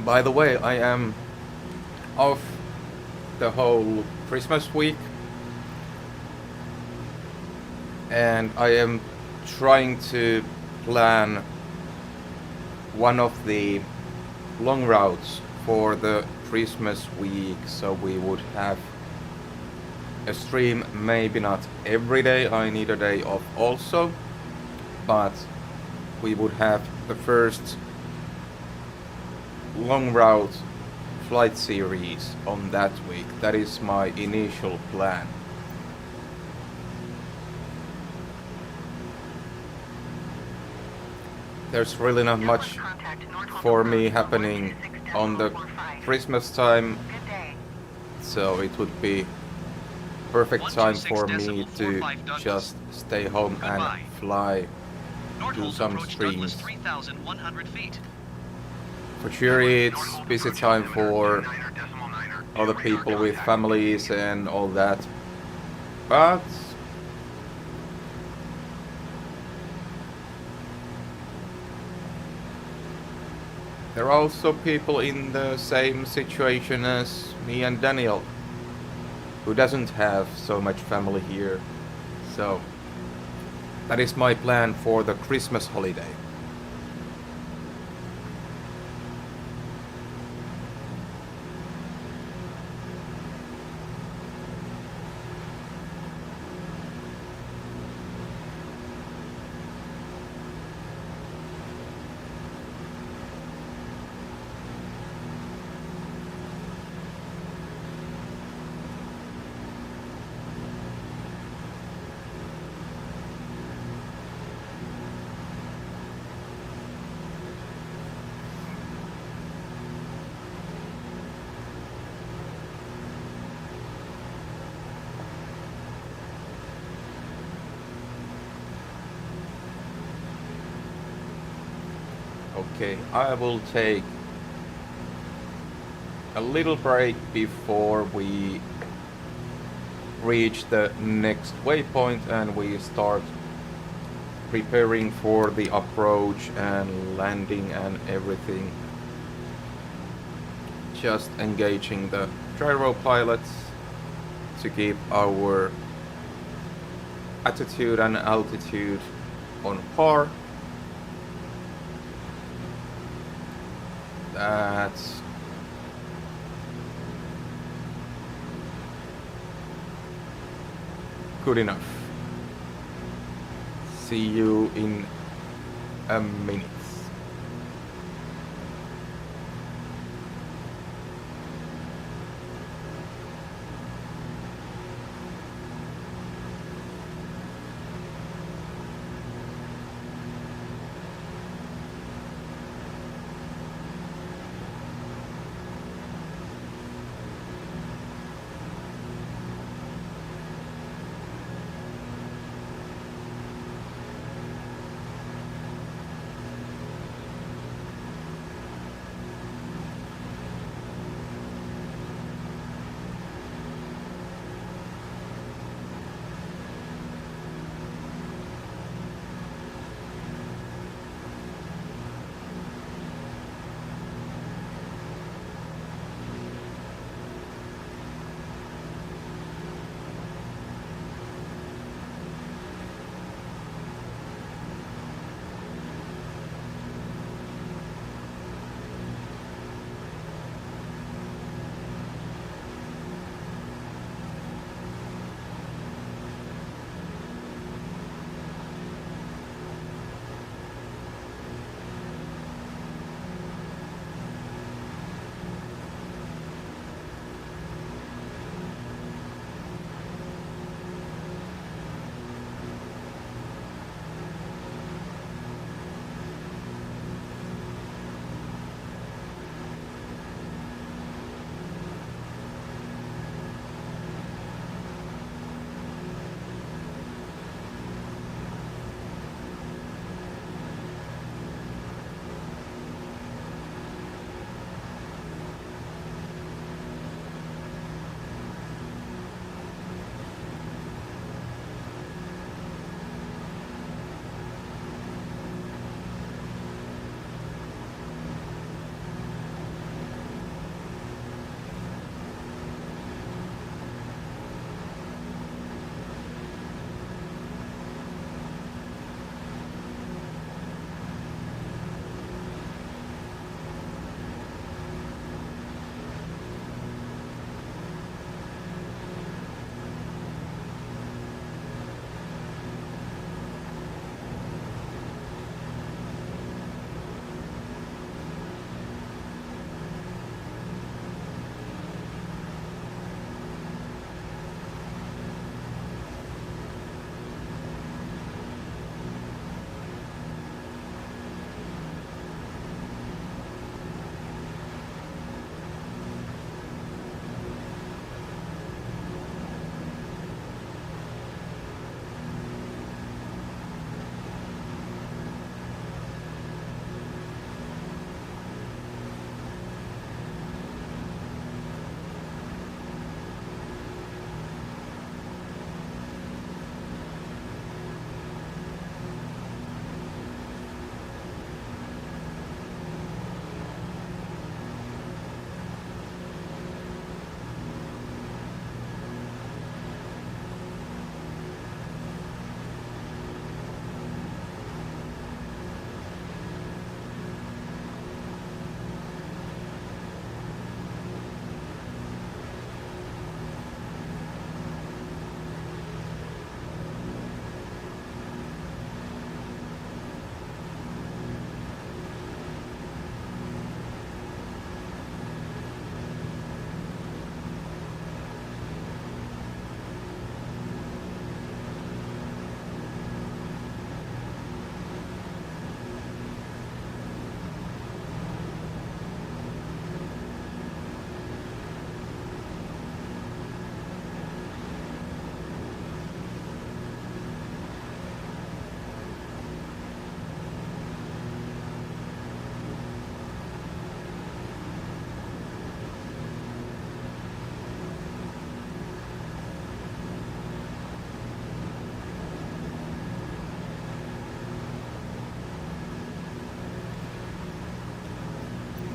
By the way, I am off the whole Christmas week, and I am trying to plan one of the long routes for the Christmas week, so we would have a stream, maybe not every day, I need a day off also, but we would have the first long route flight series on that week. That is my initial plan. There's really not much for me happening on the Christmas time, so it would be perfect time for me to just stay home and fly, do some streams. 3,100 feet. For sure it's busy time for other people with families and all that, but there are also people in the same situation as me and Daniel, who doesn't have so much family here. So that is my plan for the Christmas holiday. Okay, I will take a little break before we reach the next waypoint and we start preparing for the approach and landing and everything. Just engaging the gyro pilots to keep our attitude and altitude on par. That's good enough. See you in a minute.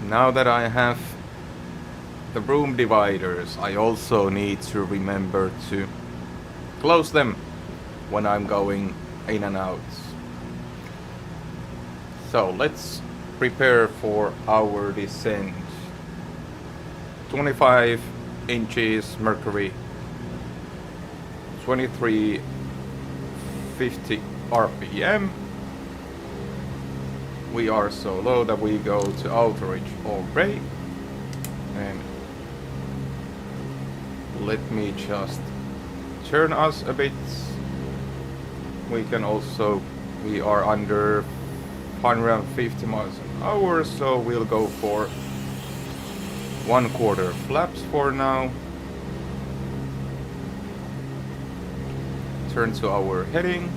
Now that I have the broom dividers, I also need to remember to close them when I'm going in and out. So let's prepare for our descent. 25 inches mercury, 2350 RPM. We are so low that we go to outerage already. And let me just turn us a bit. We can also, we are under 150 miles an hour, so we'll go for 1/4 flaps for now. Turn to our heading.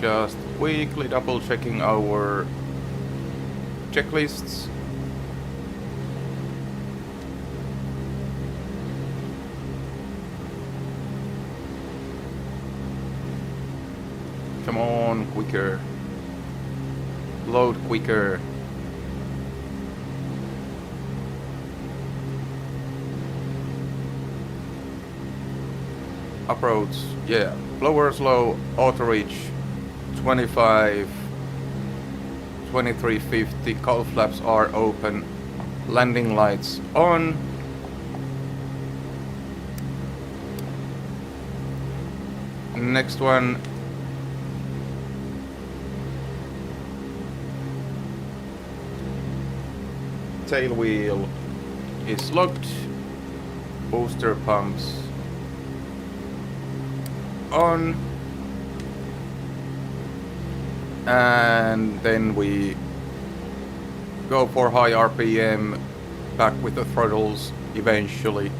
Just quickly double checking our checklists. Come on, quicker. Load quicker. Approach, yeah. Lower slow, auto reach. 25, 2350, cowl flaps are open, landing lights on. Next one. Tail wheel is locked, booster pumps on. And then we go for high RPM, back with the throttles eventually,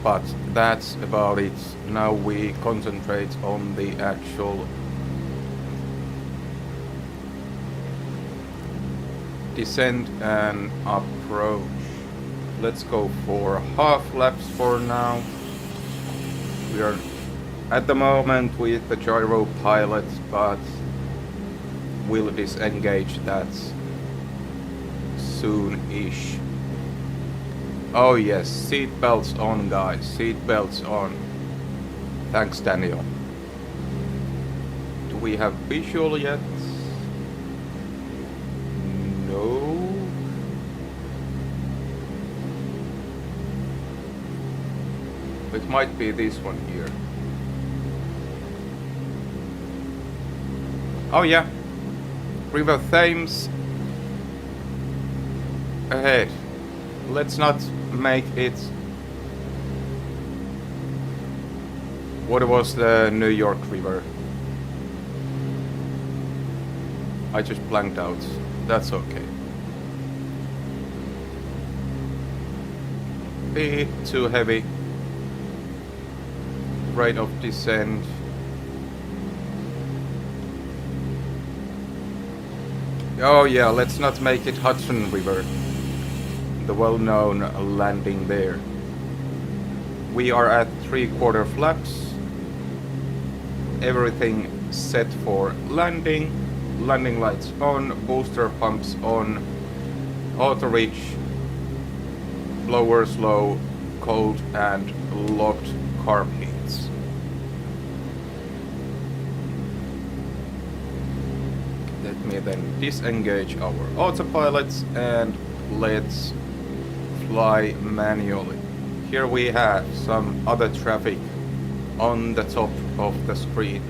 but that's about it. Now we concentrate on the actual descent and approach. Let's go for half laps for now. We are at the moment with the gyro pilot, but we'll disengage that soon-ish. Oh yes, seat belts on, guys, seat belts on. Thanks, Daniel. Do we have visual yet? No. It might be this one here. Oh yeah. River Thames ahead. Let's not make it. What was the New York River? I just blanked out. That's okay. Bit too heavy. Rate of descent. Oh yeah, let's not make it Hudson River, the well-known landing there. We are at 3/4 flaps. Everything set for landing. Landing lights on, booster pumps on, auto reach, lower slow, cold and locked carb heats. Let me then disengage our autopilots and let's fly manually. Here we have some other traffic on the top of the screen.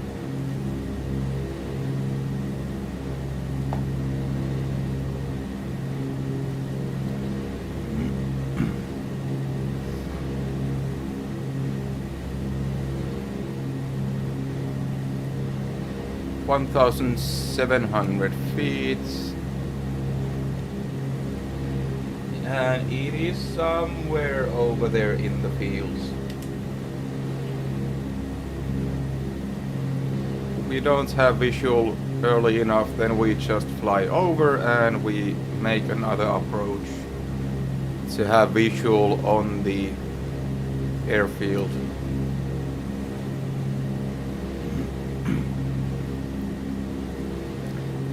(1,700 feet). And it is somewhere over there in the fields. We don't have visual early enough, then we just fly over and we make another approach to have visual on the airfield.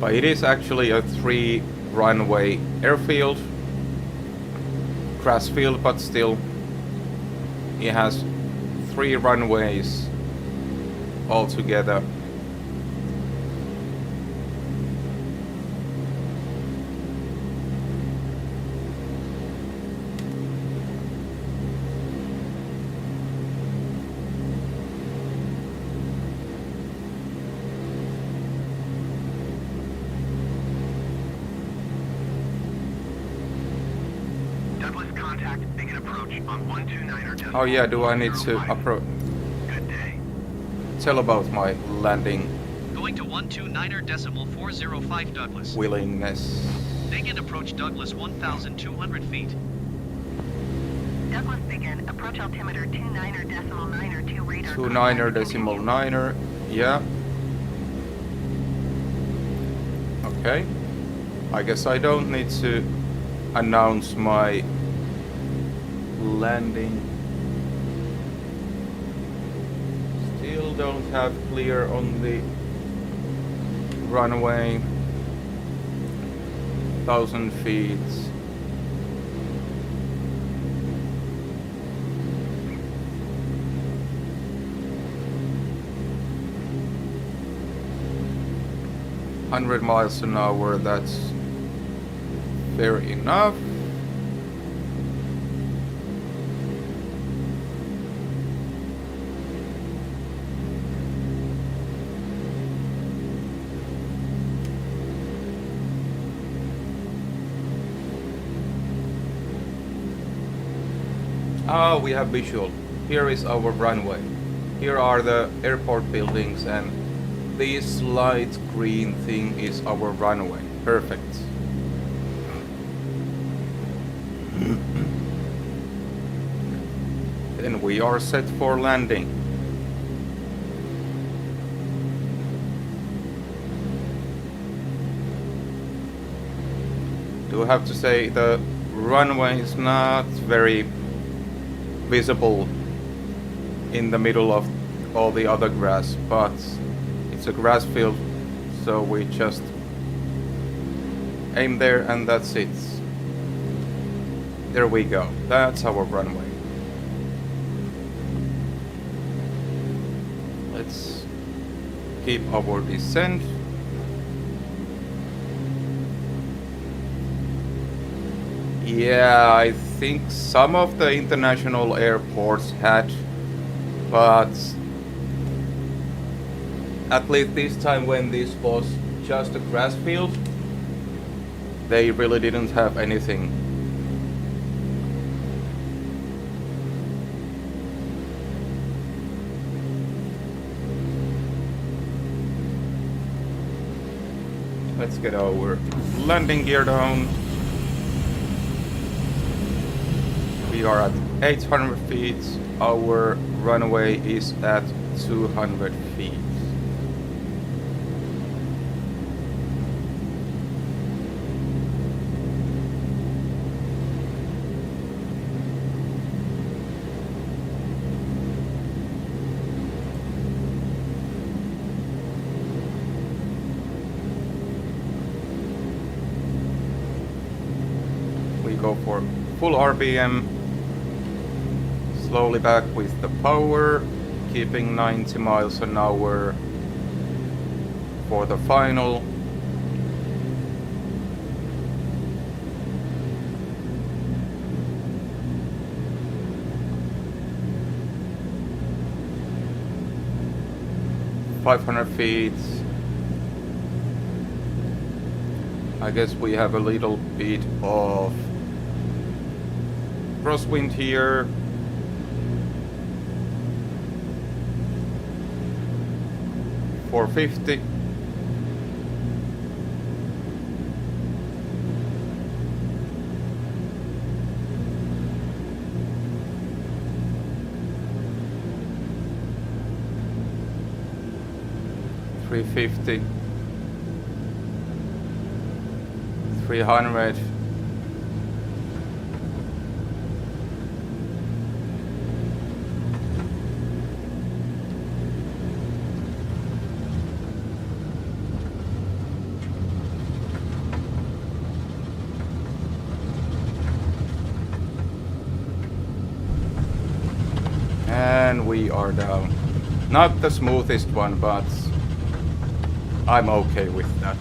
But it is actually a 3-runway airfield, crash field, but still it has 3 runways altogether. Douglas contact, make an approach on 129er. Oh yeah, do I need to approach? Good day. Tell about my landing Going to 129er.405 Douglas. willingness. Begin approach Douglas 1,200 feet. Douglas begin. Approach altimeter 29er.9er2 radar. 29er.9er, yeah. Okay. I guess I don't need to announce my landing. Still don't have clear on the runway. 1,000 feet. $100 miles an hour, that's fair enough. Ah, we have visual. Here is our runway. Here are the airport buildings, and this light green thing is our runway. Perfect. Then we are set for landing. Do have to say the runway is not very visible in the middle of all the other grass, but it's a grass field, so we just aim there and that's it. There we go. That's our runway. Let's keep our descent. Yeah, I think some of the international airports had, but at least this time when this was just a grass field, they really didn't have anything. Let's get our landing gear down. We are at 800 feet. Our runway is at 200 feet. We go for full RPM. Slowly back with the power, keeping 90 miles an hour for the final. $500 feet. I guess we have a little bit of crosswind here. $450. 350. 300. And we are down. Not the smoothest one, but I'm okay with that.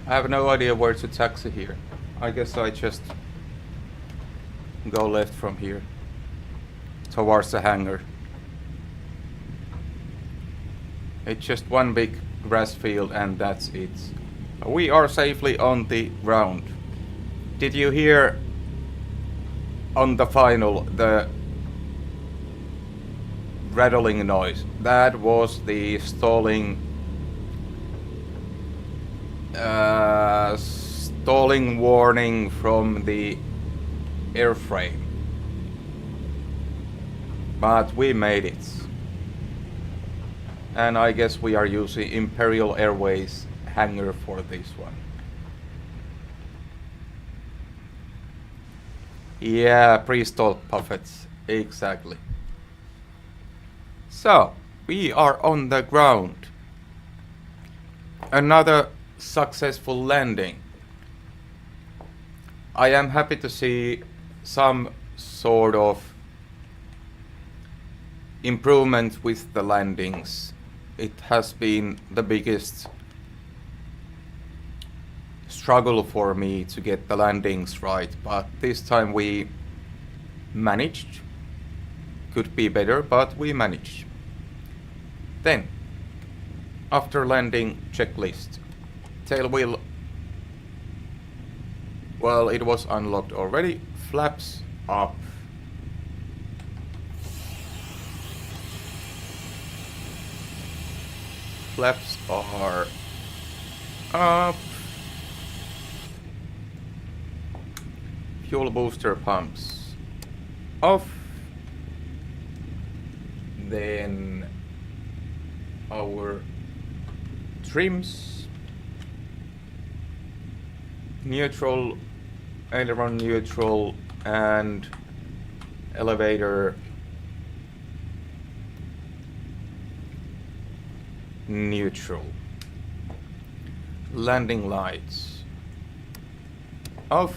I have no idea where to taxi here. I guess I just go left from here towards the hangar. It's just one big grass field and that's it. We are safely on the ground. Did you hear on the final the rattling noise? That was the stalling warning from the airframe. But we made it. And I guess we are using Imperial Airways hangar for this one. Yeah, pre-stalled puffets. Exactly. So, we are on the ground. Another successful landing. I am happy to see some sort of improvement with the landings. It has been the biggest struggle for me to get the landings right, but this time we managed. Could be better, but we managed. Then, after landing, checklist. Tail wheel, well, it was unlocked already. Flaps up. Flaps are up. Fuel booster pumps off. Then our trims, neutral, aileron neutral, and elevator neutral. Landing lights off.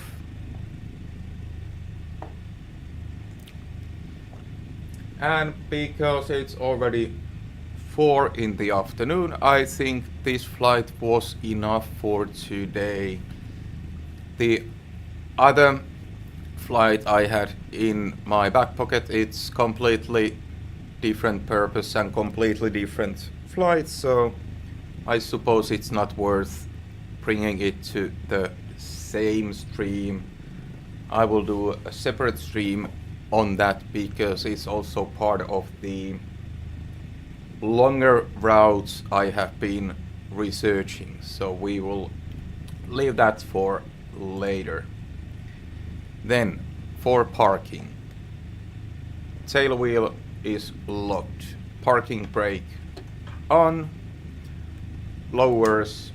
And because it's already 4 in the afternoon, I think this flight was enough for today. The other flight I had in my back pocket, it's completely different purpose and completely different flight, so I suppose it's not worth bringing it to the same stream. I will do a separate stream on that because it's also part of the longer routes I have been researching, so we will leave that for later. Then for parking, tail wheel is locked, parking brake on, lowers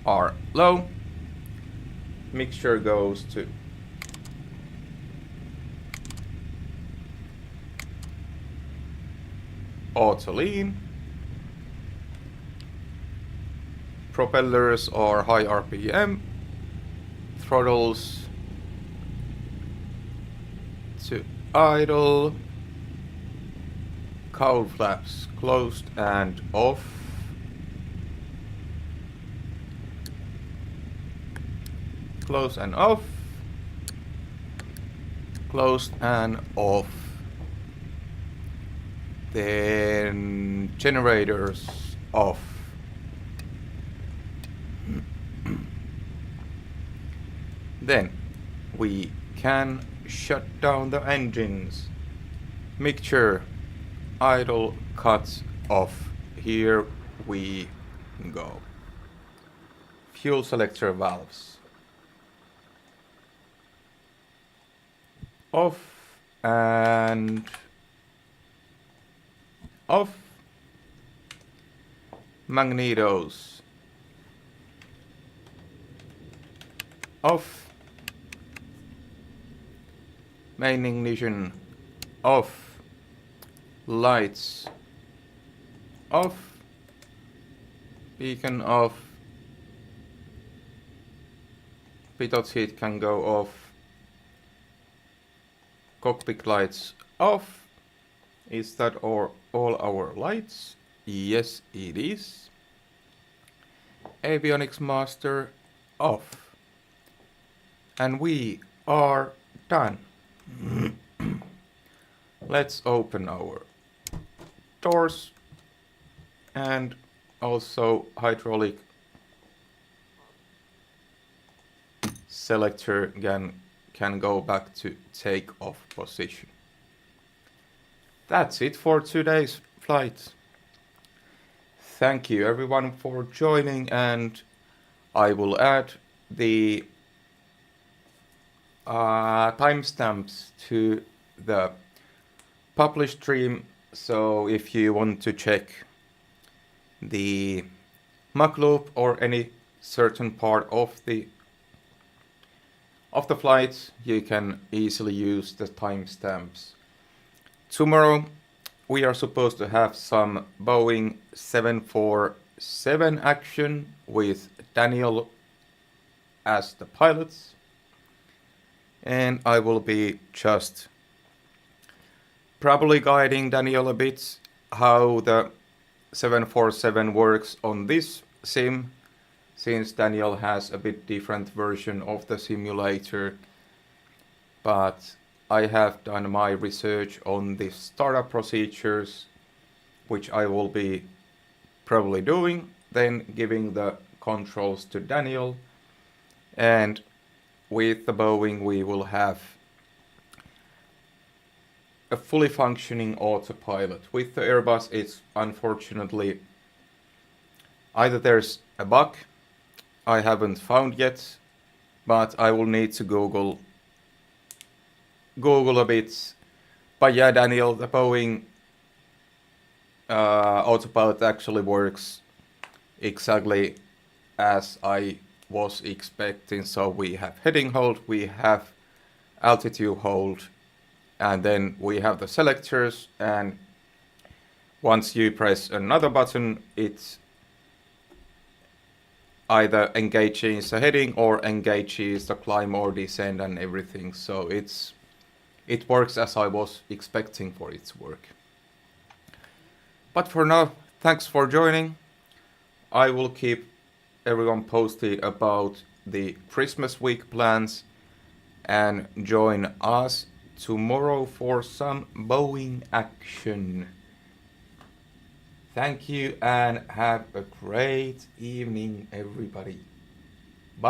are low, mixture goes to auto lean, propellers are high RPM, throttles to idle, cowl flaps closed and off, close and off, closed and off. Then generators off. Then we can shut down the engines. Mixture idle cuts off. Here we go. Fuel selector valves off and off. Magnetos off. Main ignition off. Lights off. Beacon off. Pitot heat can go off. Cockpit lights off. Is that all our lights? Yes, it is. Avionics master off. And we are done. Let's open our doors and also hydraulic selector can go back to takeoff position. That's it for today's flight. Thank you everyone for joining, and I will add the timestamps to the published stream, so if you want to check the Mach Loop or any certain part of the flight, you can easily use the timestamps. Tomorrow we are supposed to have some Boeing 747 action with Daniel as the pilot, and I will be just probably guiding Daniel a bit how the 747 works on this sim, since Daniel has a bit different version of the simulator. But I have done my research on the startup procedures, which I will be probably doing, then giving the controls to Daniel. And with the Boeing we will have a fully functioning autopilot. With the Airbus it's unfortunately either there's a bug I haven't found yet, but I will need to Google a bit. But yeah, Daniel, the Boeing autopilot actually works exactly as I was expecting. So we have heading hold, we have altitude hold, and then we have the selectors, and once you press another button it either engages the heading or engages the climb or descent and everything. So it works as I was expecting for it to work. But for now, thanks for joining. I will keep everyone posted about the Christmas week plans, and join us tomorrow for some Boeing action. Thank you and have a great evening, everybody.